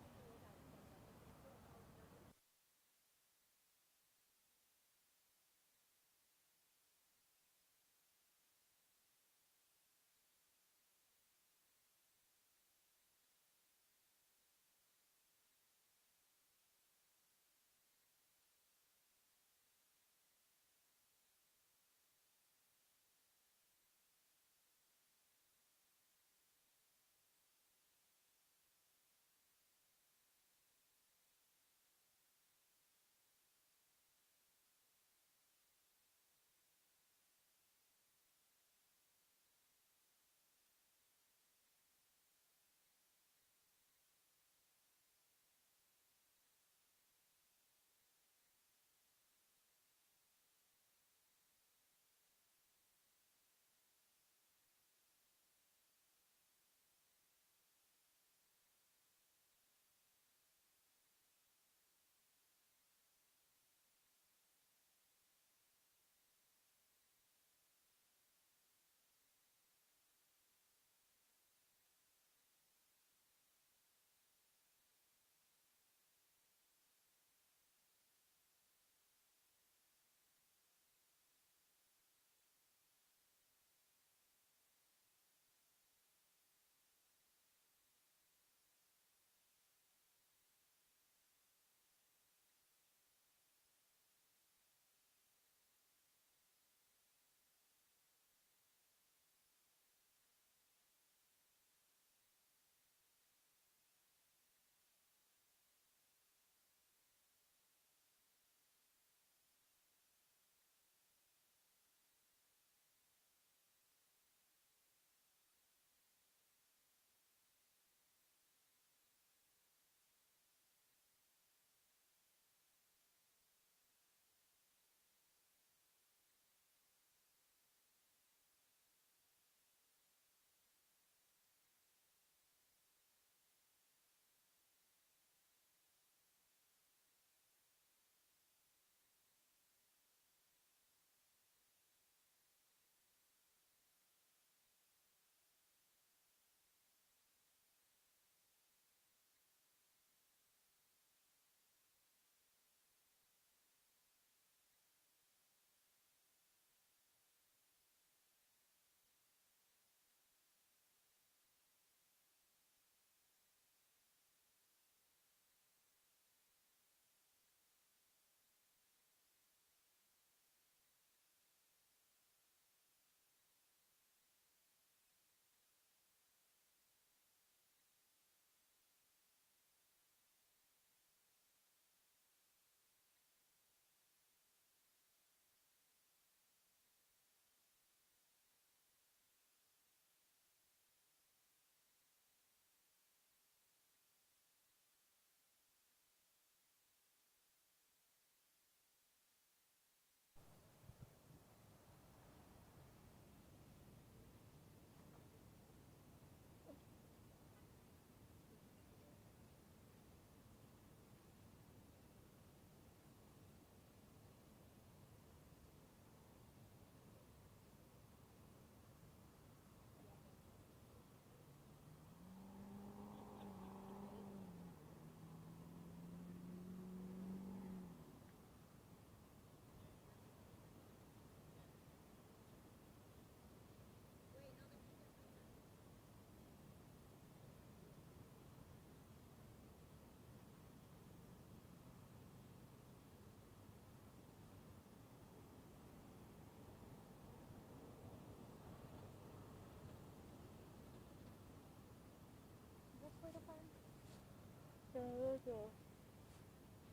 Yeah.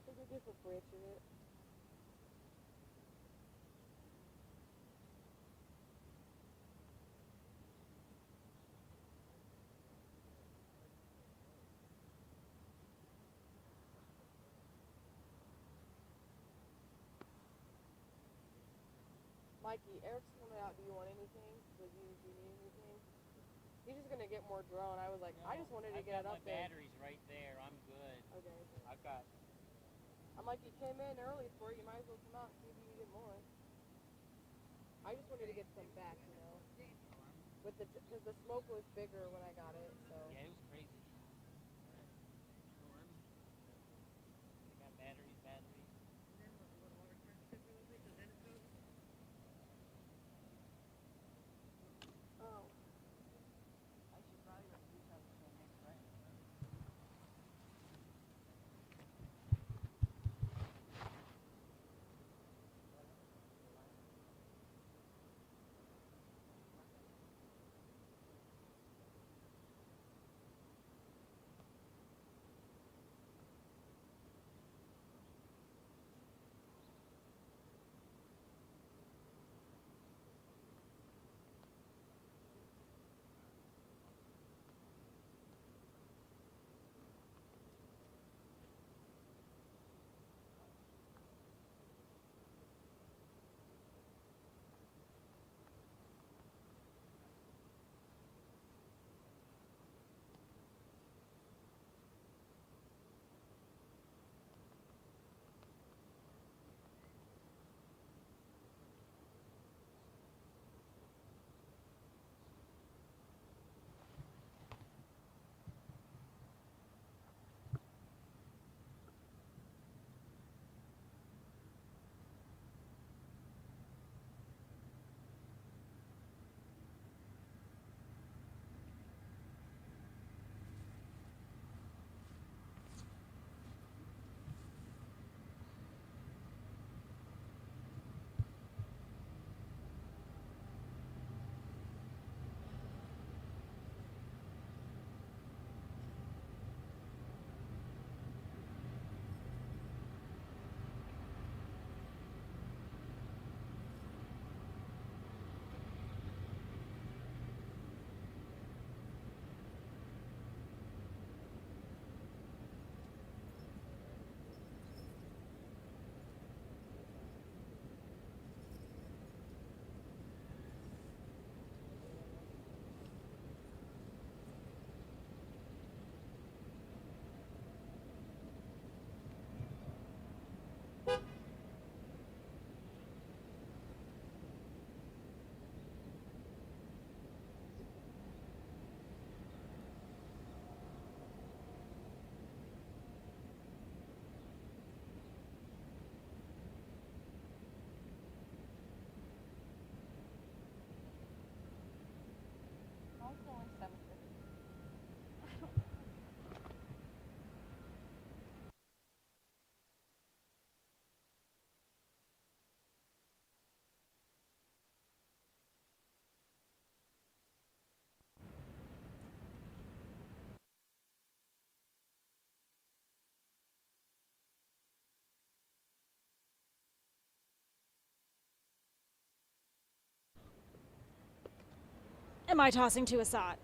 There's a different branch of it. Mikey, Eric's coming out. Do you want anything? Do you need anything? He's just gonna get more drone. I was like, I just wanted to get it up my there. batteries right there. I'm good. Okay. I've got. I'm like, you came in early for it. You might as well come out and see if you can get more. I just wanted to get some back, you know. With because the smoke was bigger when I got it, so. Yeah, it was crazy. I got batteries. Oh. I should probably do something so next Friday. Am I tossing to Assad?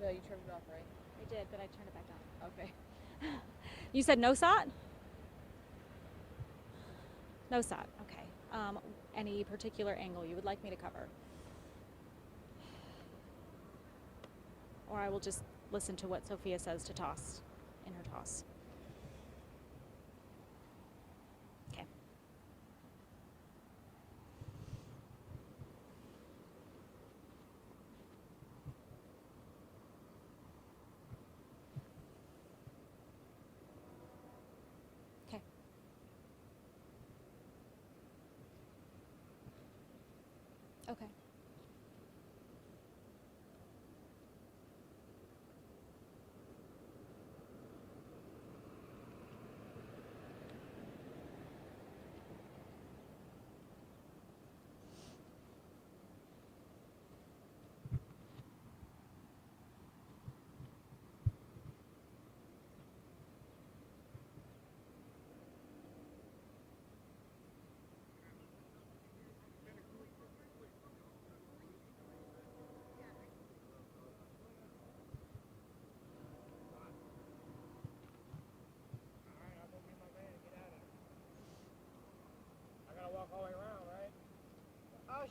No, you turned it off, right? I did, but I turned it back on. Okay. You said no SOT? No SOT, okay. Any particular angle you would like me to cover? Or I will just listen to what Sophia says to toss in her toss. Okay. Okay. Okay.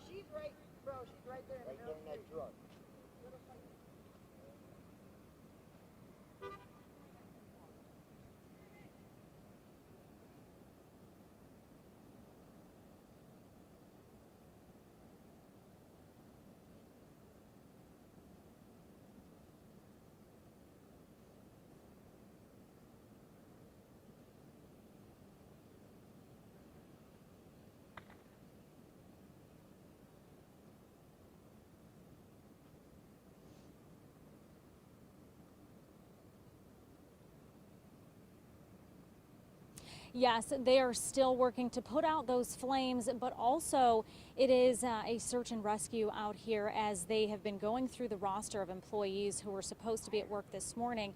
she's right, bro. She's right there. Right there in that truck. Yes, they are still working to put out those flames, but also it is a search and rescue out here as they have been going through the roster of employees who were supposed to be at work this morning.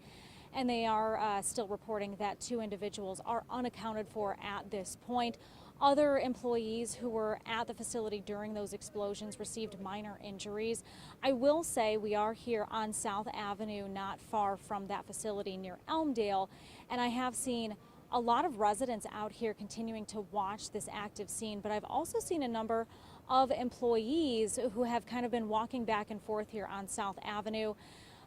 And they are still reporting that 2 individuals are unaccounted for at this point. Other employees who were at the facility during those explosions received minor injuries. I will say we are here on South Avenue, not far from that facility near Elmdale, and I have seen a lot of residents out here continuing to watch this active scene, but I've also seen a number of employees who have kind of been walking back and forth here on South Avenue.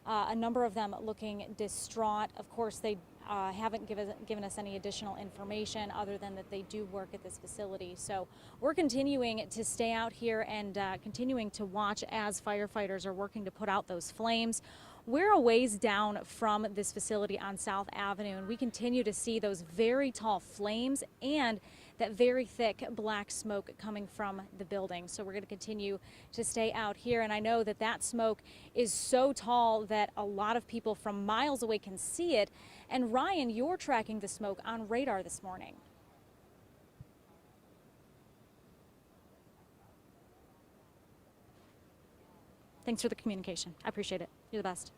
A number of them looking distraught. Of course, they haven't given us any additional information other than that they do work at this facility. So we're continuing to stay out here and continuing to watch as firefighters are working to put out those flames. We're a ways down from this facility on South Avenue, and we continue to see those very tall flames and that very thick black smoke coming from the building. So we're going to continue to stay out here, and I know that that smoke is so tall that a lot of people from miles away can see it. And Ryan, you're tracking the smoke on radar this morning. Thanks for the communication. I appreciate it. You're the best.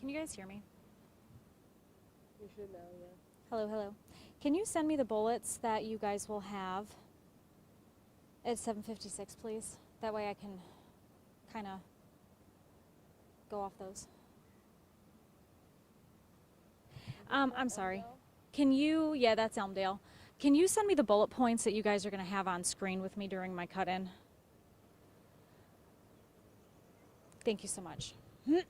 Can you guys hear me? You should know, yeah. Hello, hello. Can you send me the bullets that you guys will have at 7:56, please? That way I can kind of go off those. I'm sorry. Can you, yeah, that's Elmdale. Can you send me the bullet points that you guys are going to have on screen with me during my cut-in? Thank you so much. Oh, we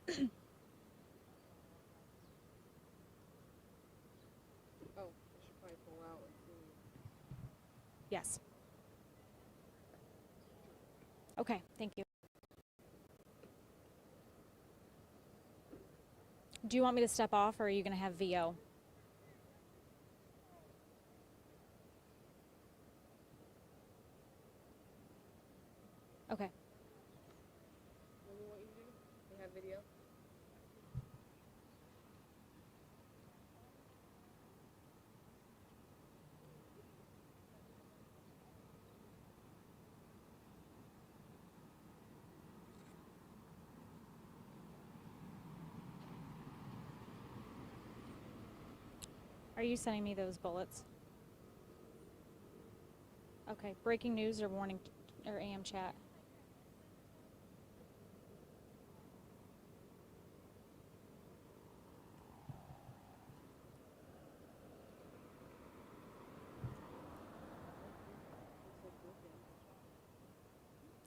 should probably pull out and see. Yes. Okay, thank you. Do you want me to step off, or are you going to have VO? Okay. What do you want you to do? They have video? Are you sending me those bullets? Okay, breaking news or warning or AM chat?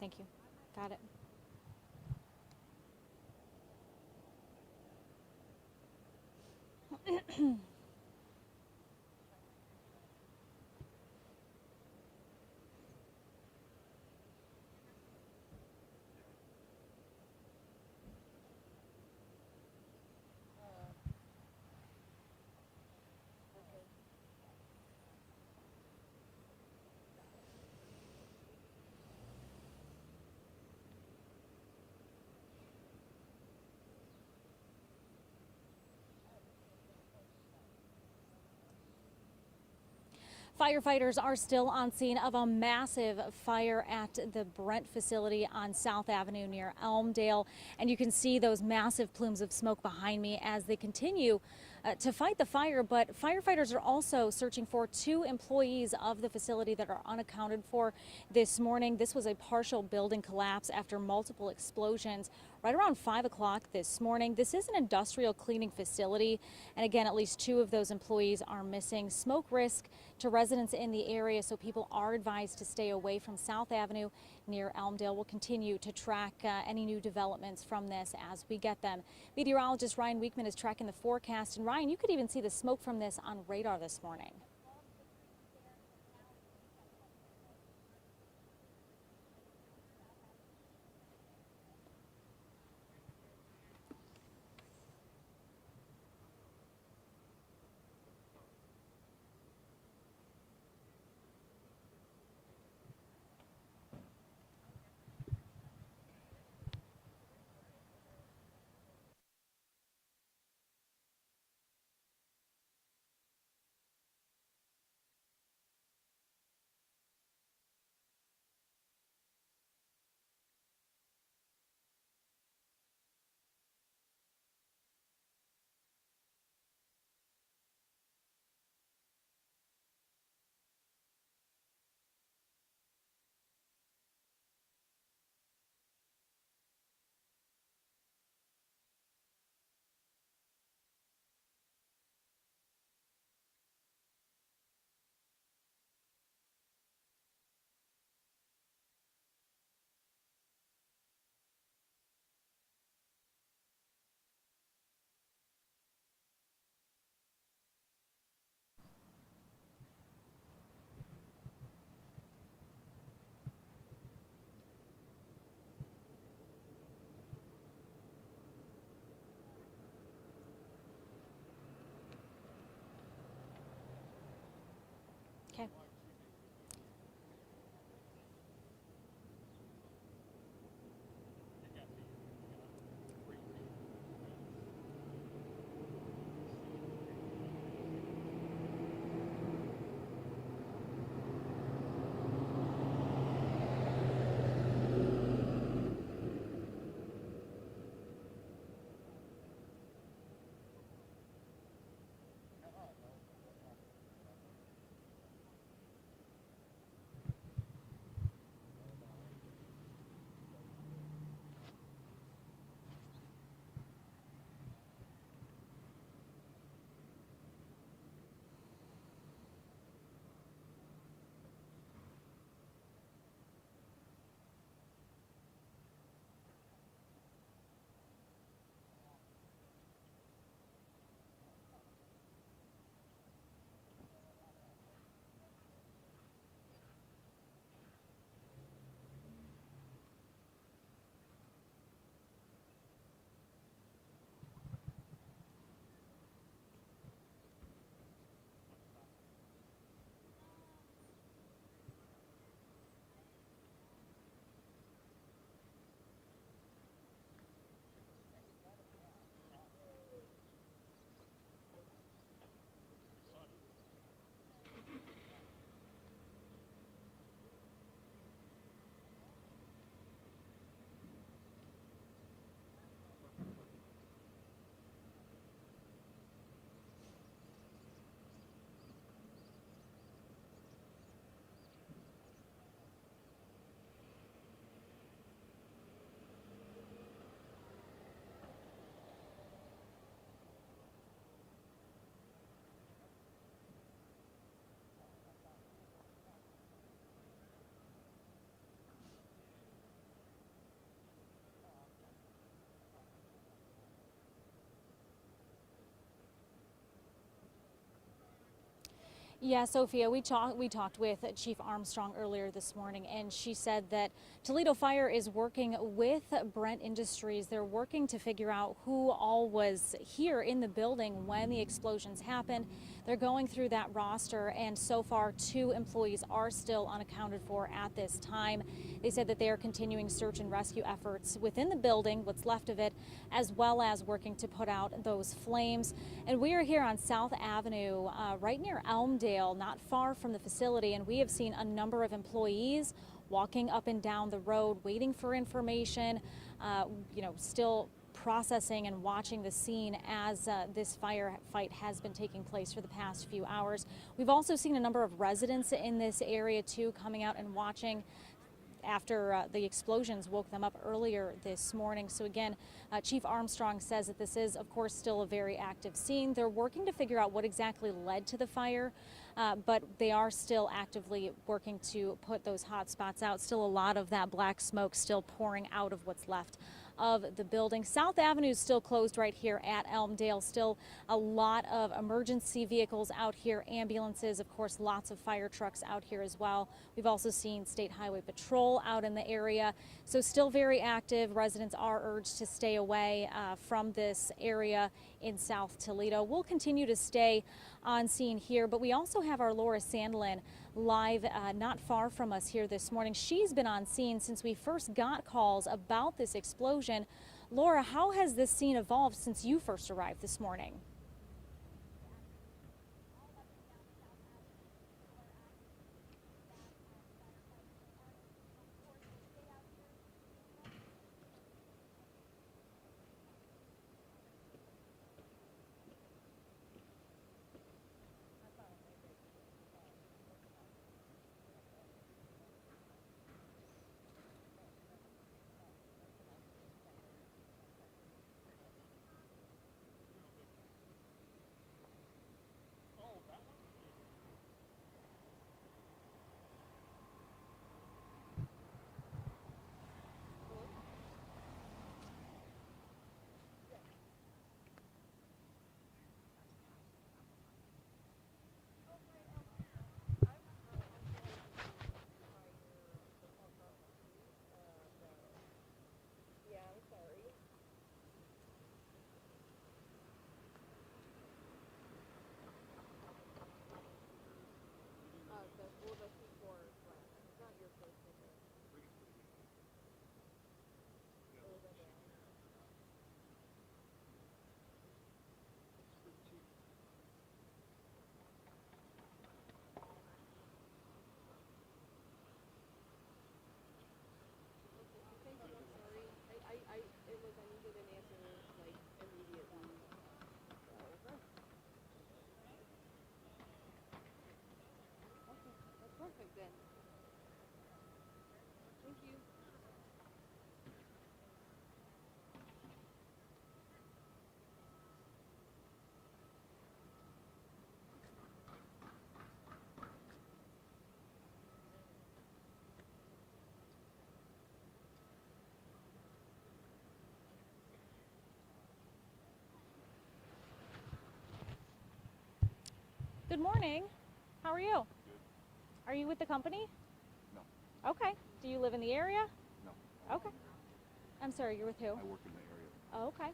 Thank you. Got it. Firefighters are still on scene of a massive fire at the Brent facility on South Avenue near Elmdale. And you can see those massive plumes of smoke behind me as they continue to fight the fire. But firefighters are also searching for 2 employees of the facility that are unaccounted for this morning. This was a partial building collapse after multiple explosions right around 5 o'clock this morning. This is an industrial cleaning facility. And again, at least 2 of those employees are missing. Smoke risk to residents in the area, so people are advised to stay away from South Avenue near Elmdale. We'll continue to track any new developments from this as we get them. Meteorologist Ryan Weekman is tracking the forecast. And Ryan, you could even see the smoke from this on radar this morning. Yeah, Sophia, we talked with Chief Armstrong earlier this morning, and she said that Toledo Fire is working with Brent Industries. They're working to figure out who all was here in the building when the explosions happened. They're going through that roster, and so far 2 employees are still unaccounted for at this time. They said that they are continuing search and rescue efforts within the building, what's left of it, as well as working to put out those flames. And we are here on South Avenue, right near Elmdale, not far from the facility, and we have seen a number of employees walking up and down the road waiting for information, still processing and watching the scene as this firefight has been taking place for the past few hours. We've also seen a number of residents in this area too coming out and watching after the explosions woke them up earlier this morning. So again, Chief Armstrong says that this is, of course, still a very active scene. They're working to figure out what exactly led to the fire, but they are still actively working to put those hot spots out. Still a lot of that black smoke still pouring out of what's left of the building. South Avenue is still closed right here at Elmdale. Still a lot of emergency vehicles out here, ambulances, of course, lots of fire trucks out here as well. We've also seen State Highway Patrol out in the area. So still very active. Residents are urged to stay away from this area in South Toledo. We'll continue to stay on scene here, but we also have our Laura Sandlin live not far from us here this morning. She's been on scene since we first got calls about this explosion. Laura, how has this scene evolved since you first arrived this morning? Perfect then. Thank you. Good morning. How are you? Good. Are you with the company? No. Okay. Do you live in the area? No. Okay. I'm sorry, you're with who? I work in the area. Oh, okay.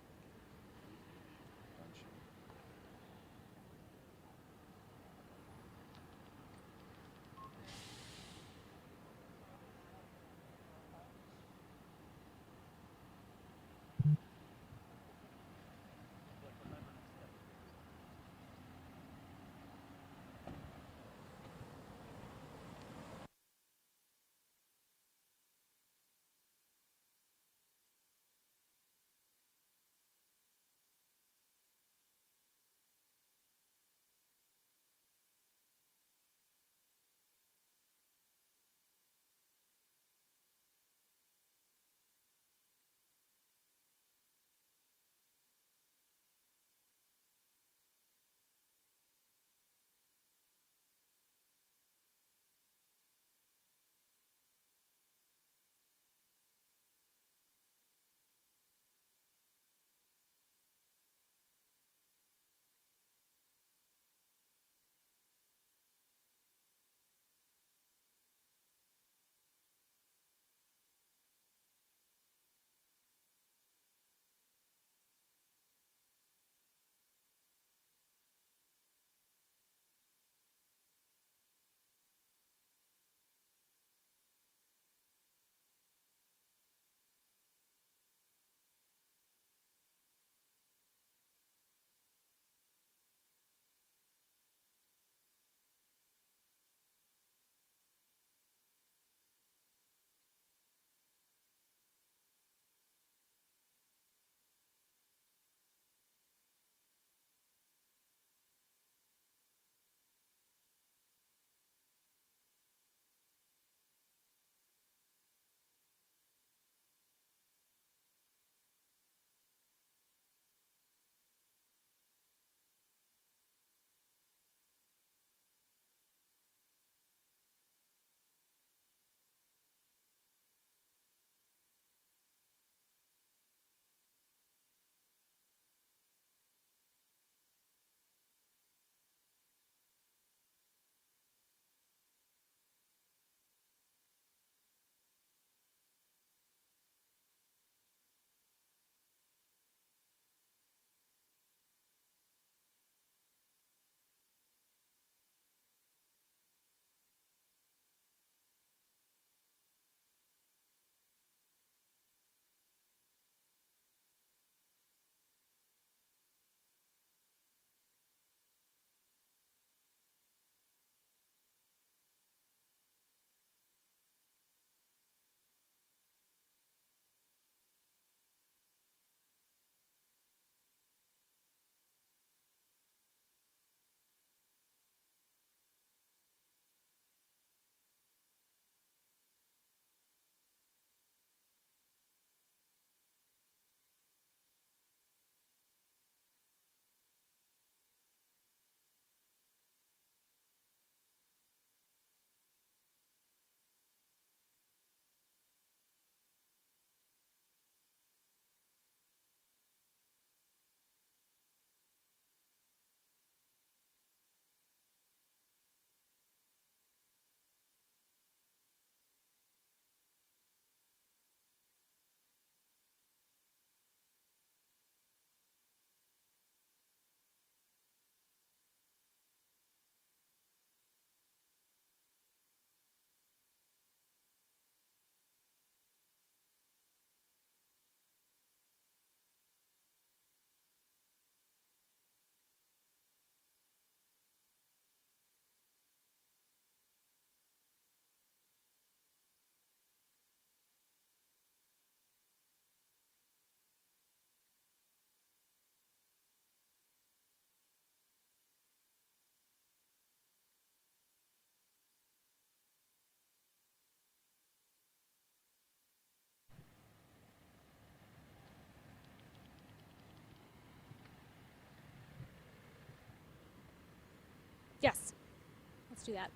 do that.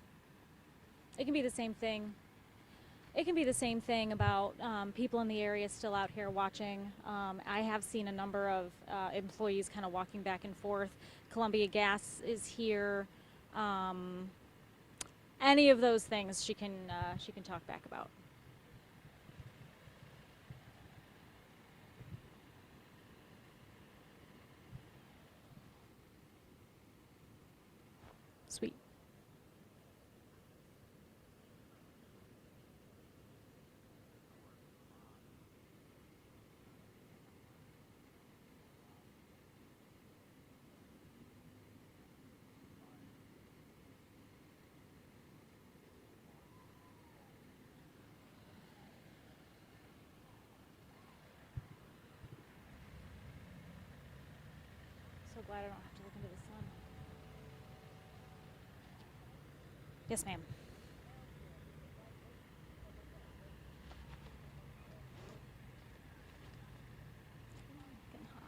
It can be the same thing. It can be the same thing about people in the area still out here watching. I have seen a number of employees kind of walking back and forth. Columbia Gas is here. Any of those things she can talk back about. Sweet. So glad I don't have to look into the sun. Yes, ma'am. Getting hot.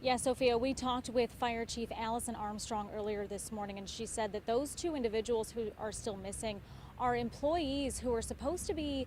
Yeah, Sophia, we talked with Fire Chief Allison Armstrong earlier this morning, and she said that those two individuals who are still missing are employees who are supposed to be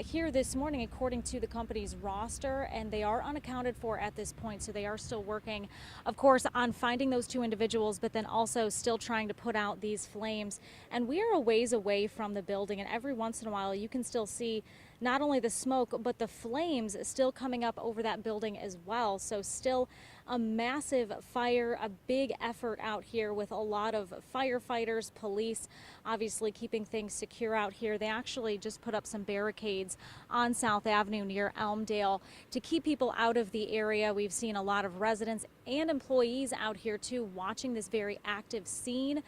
here this morning according to the company's roster, and they are unaccounted for at this point, so they are still working, of course, on finding those two individuals, but then also still trying to put out these flames. And we are a ways away from the building, and every once in a while you can still see not only the smoke, but the flames still coming up over that building as well. So still a massive fire, a big effort out here with a lot of firefighters, police, obviously keeping things secure out here. They actually just put up some barricades on South Avenue near Elmdale to keep people out of the area. We've seen a lot of residents and employees out here too, watching this very active scene.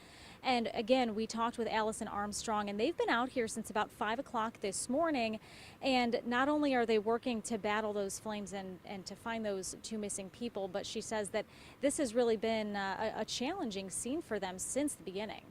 And again, we talked with Allison Armstrong, and they've been out here since about 5 o'clock this morning. And not only are they working to battle those flames and to find those two missing people, but she says that this has really been a challenging scene for them since the beginning.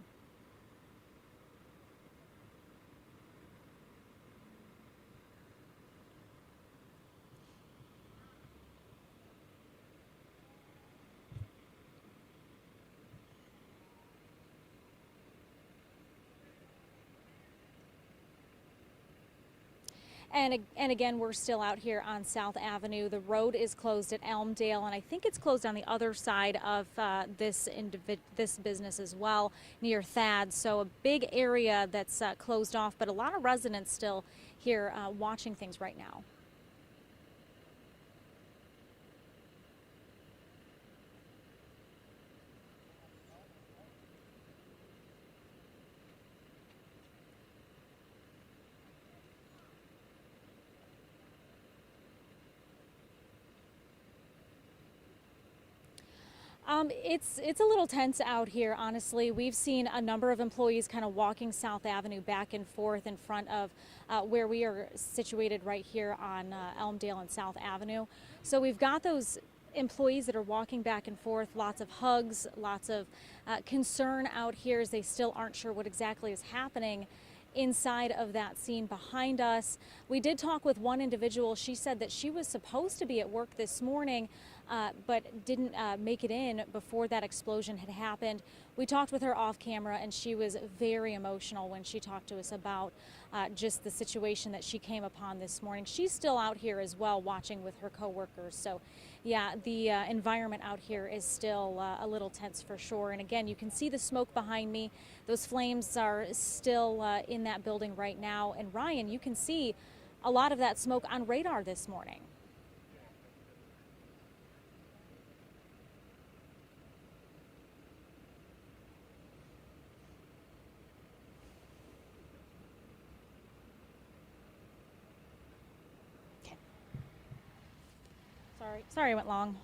And again, we're still out here on South Avenue. The road is closed at Elmdale, and I think it's closed on the other side of this business as well, near Thad. So a big area that's closed off, but a lot of residents still here watching things right now. It's a little tense out here, honestly. We've seen a number of employees kind of walking South Avenue back and forth in front of where we are situated right here on Elmdale and South Avenue. So we've got those employees that are walking back and forth, lots of hugs, lots of concern out here as they still aren't sure what exactly is happening inside of that scene behind us. We did talk with one individual. She said that she was supposed to be at work this morning, but didn't make it in before that explosion had happened. We talked with her off camera, and she was very emotional when she talked to us about just the situation that she came upon this morning. She's still out here as well, watching with her coworkers. So yeah, the environment out here is still a little tense for sure. And again, you can see the smoke behind me. Those flames are still in that building right now. And Ryan, you can see a lot of that smoke on radar this morning. Sorry I went long.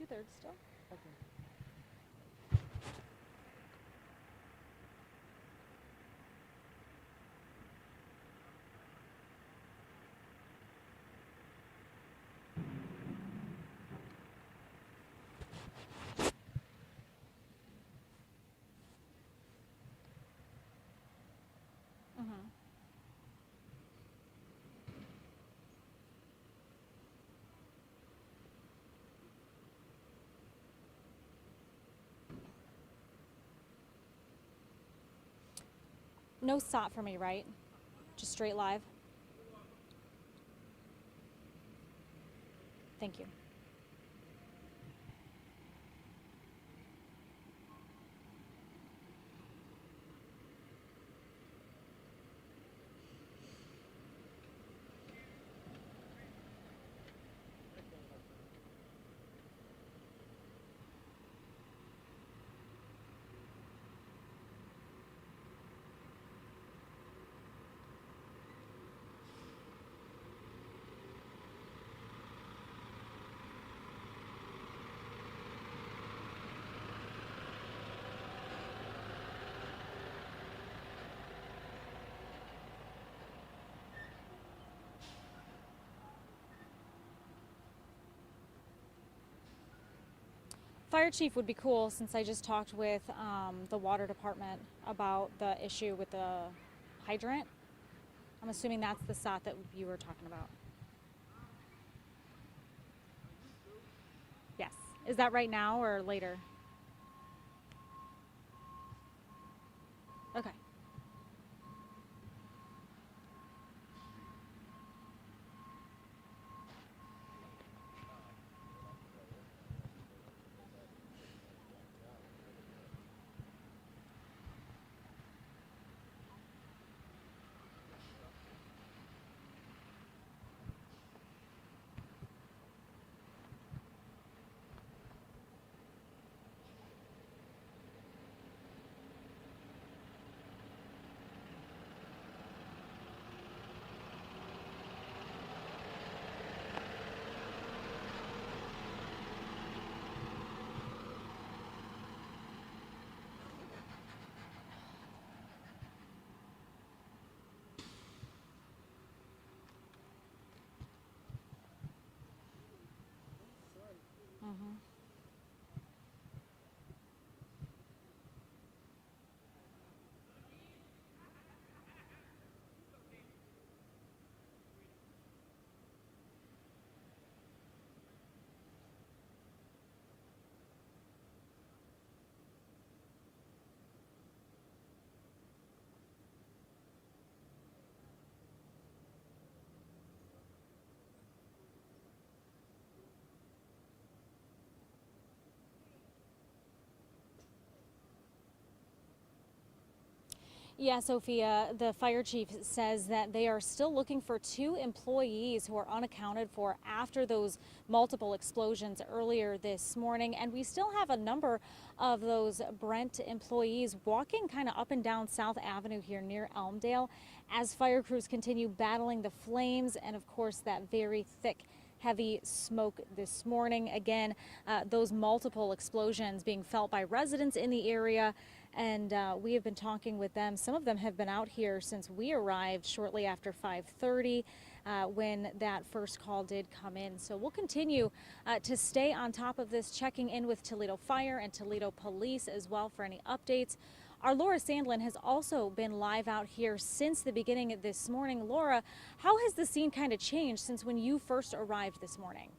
2/3 still. Okay. Mm-hmm. No SOT for me, right? Just straight live. Thank you. Fire chief would be cool since I just talked with the water department about the issue with the hydrant. I'm assuming that's the SOT that you were talking about. Yes. Is that right now or later? Okay. Mm-hmm. Yeah, Sophia, the fire chief says that they are still looking for 2 employees who are unaccounted for after those multiple explosions earlier this morning. And we still have a number of those Brent employees walking kind of up and down South Avenue here near Elmdale as fire crews continue battling the flames and, of course, that very thick heavy smoke this morning. Again, those multiple explosions being felt by residents in the area, and we have been talking with them. Some of them have been out here since we arrived shortly after 5:30 when that first call did come in. So we'll continue to stay on top of this, checking in with Toledo Fire and Toledo Police as well for any updates. Our Laura Sandlin has also been live out here since the beginning of this morning. Laura, how has the scene kind of changed since when you first arrived this morning?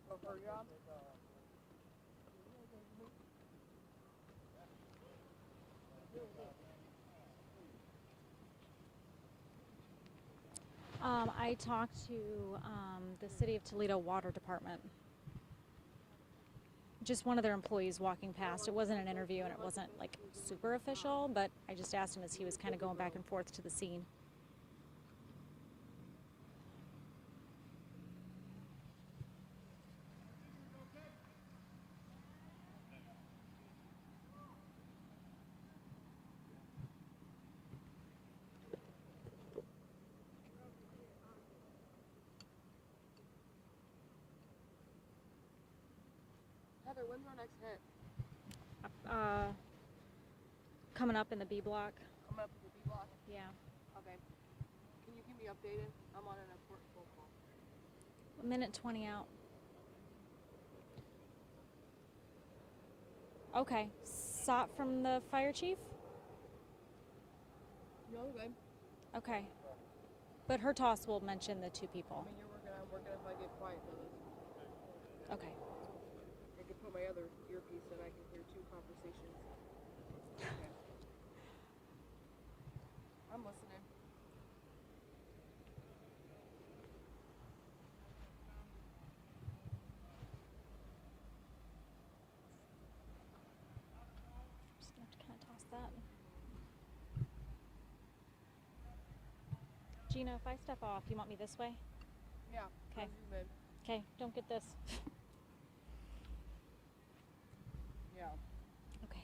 Go for a job? I talked to the City of Toledo Water Department. Just one of their employees walking past. It wasn't an interview and it wasn't like super official, but I just asked him as he was kind of going back and forth to the scene. Heather, when's our next hit? Coming up in the B block. Coming up to the B block? Yeah. Okay. Can you keep me updated? I'm on an important phone call. A minute 20 out. Okay. SOT from the fire chief? No, good. Okay. But her toss will mention the two people. I mean, you're working, I'm working if I get quiet for this. Okay. I can put my other earpiece and I can hear two conversations. Okay. I'm listening. Just gonna have to kind of toss that. Gina, if I step off, you want me this way? Yeah. Okay. Zoom in. Okay, don't get this. Yeah. Okay.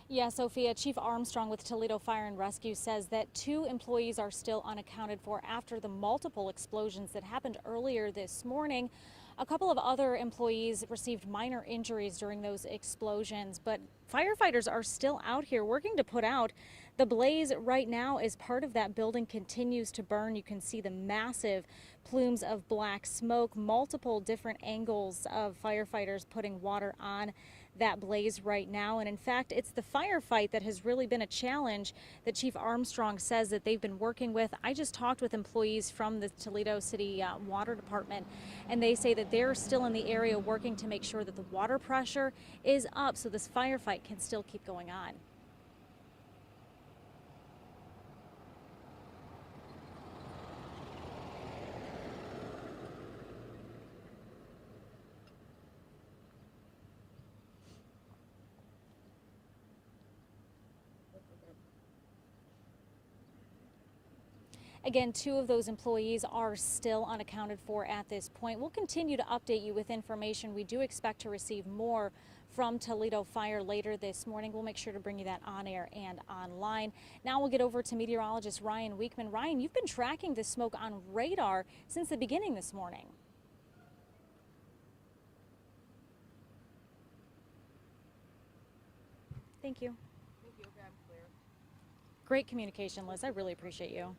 Yeah, Sophia, Chief Armstrong with Toledo Fire and Rescue says that 2 employees are still unaccounted for after the multiple explosions that happened earlier this morning. A couple of other employees received minor injuries during those explosions, but firefighters are still out here working to put out the blaze right now as part of that building continues to burn. You can see the massive plumes of black smoke, multiple different angles of firefighters putting water on that blaze right now. And in fact, it's the firefight that has really been a challenge that Chief Armstrong says that they've been working with. I just talked with employees from the Toledo City Water Department, and they say that they're still in the area working to make sure that the water pressure is up so this firefight can still keep going on. Again, 2 of those employees are still unaccounted for at this point. We'll continue to update you with information. We do expect to receive more from Toledo Fire later this morning. We'll make sure to bring you that on air and online. Now we'll get over to meteorologist Ryan Weekman. Ryan, you've been tracking this smoke on radar since the beginning this morning. Thank you. Thank you. Okay, I'm clear. Great communication, Liz. I really appreciate you.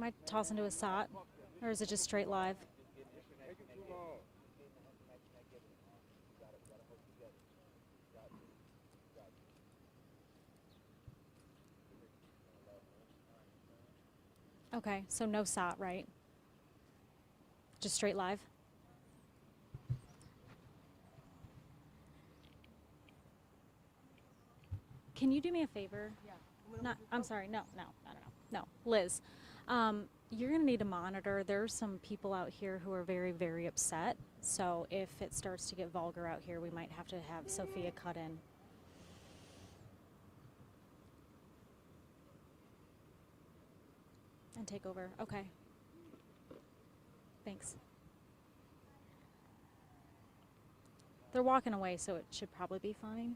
Am I tossing to a SOT, or is it just straight live? Okay, so no SOT, right? Just straight live? Can you do me a favor? Yeah. Not, I'm sorry, no, Liz. You're gonna need to monitor. There's some people out here who are very, very upset. So if it starts to get vulgar out here, we might have to have Sophia cut in. And take over. Okay. Thanks. They're walking away, so it should probably be fine.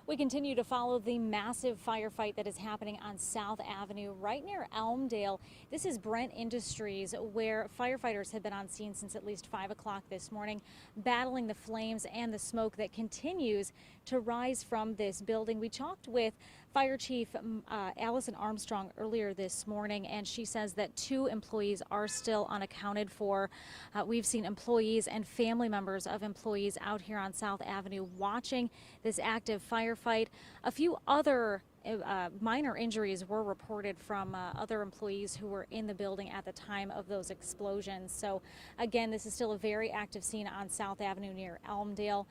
We continue to follow the massive firefight that is happening on South Avenue right near Elmdale. This is Brent Industries, where firefighters have been on scene since at least 5 o'clock this morning, battling the flames and the smoke that continues to rise from this building. We talked with Fire Chief Allison Armstrong earlier this morning, and she says that 2 employees are still unaccounted for. We've seen employees and family members of employees out here on South Avenue watching this active firefight. A few other minor injuries were reported from other employees who were in the building at the time of those explosions. So again, this is still a very active scene on South Avenue near Elmdale.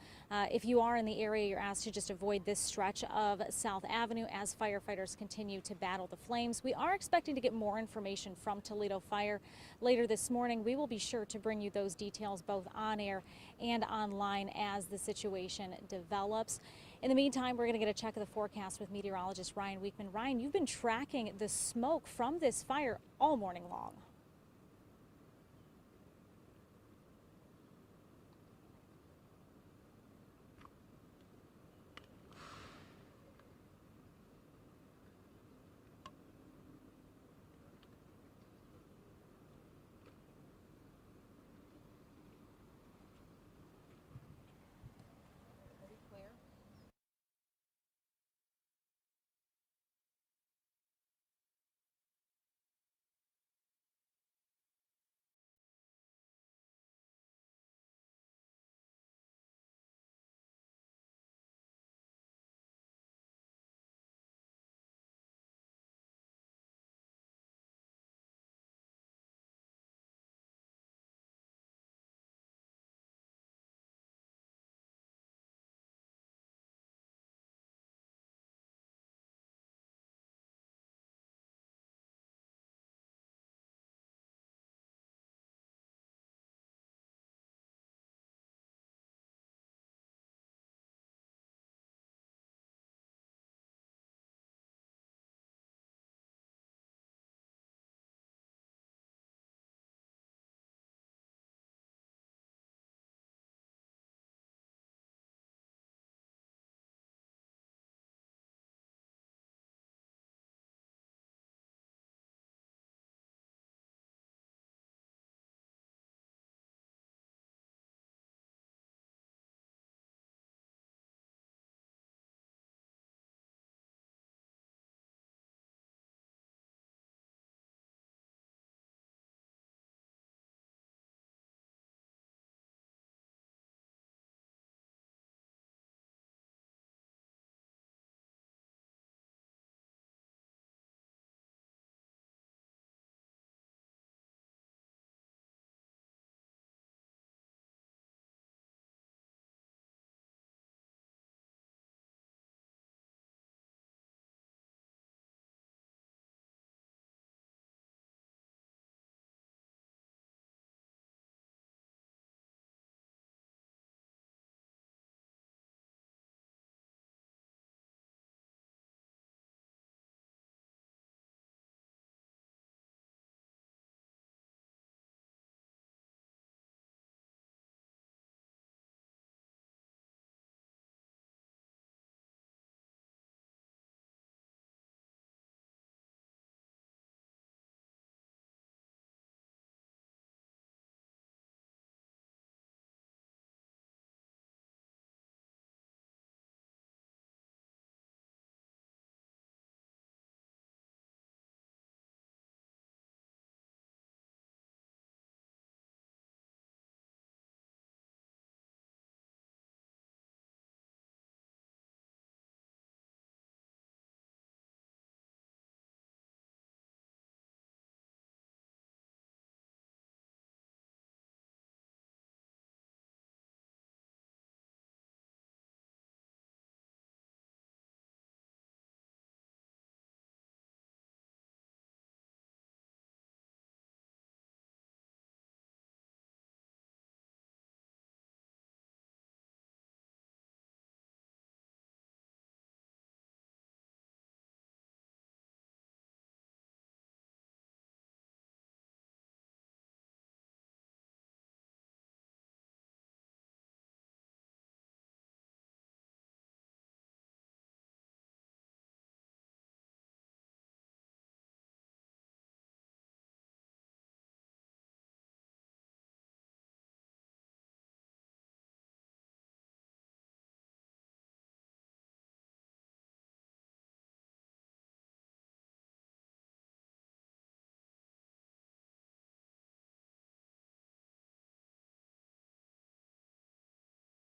If you are in the area, you're asked to just avoid this stretch of South Avenue as firefighters continue to battle the flames. We are expecting to get more information from Toledo Fire later this morning. We will be sure to bring you those details both on air and online as the situation develops. In the meantime, we're going to get a check of the forecast with meteorologist Ryan Weekman. Ryan, you've been tracking the smoke from this fire all morning long.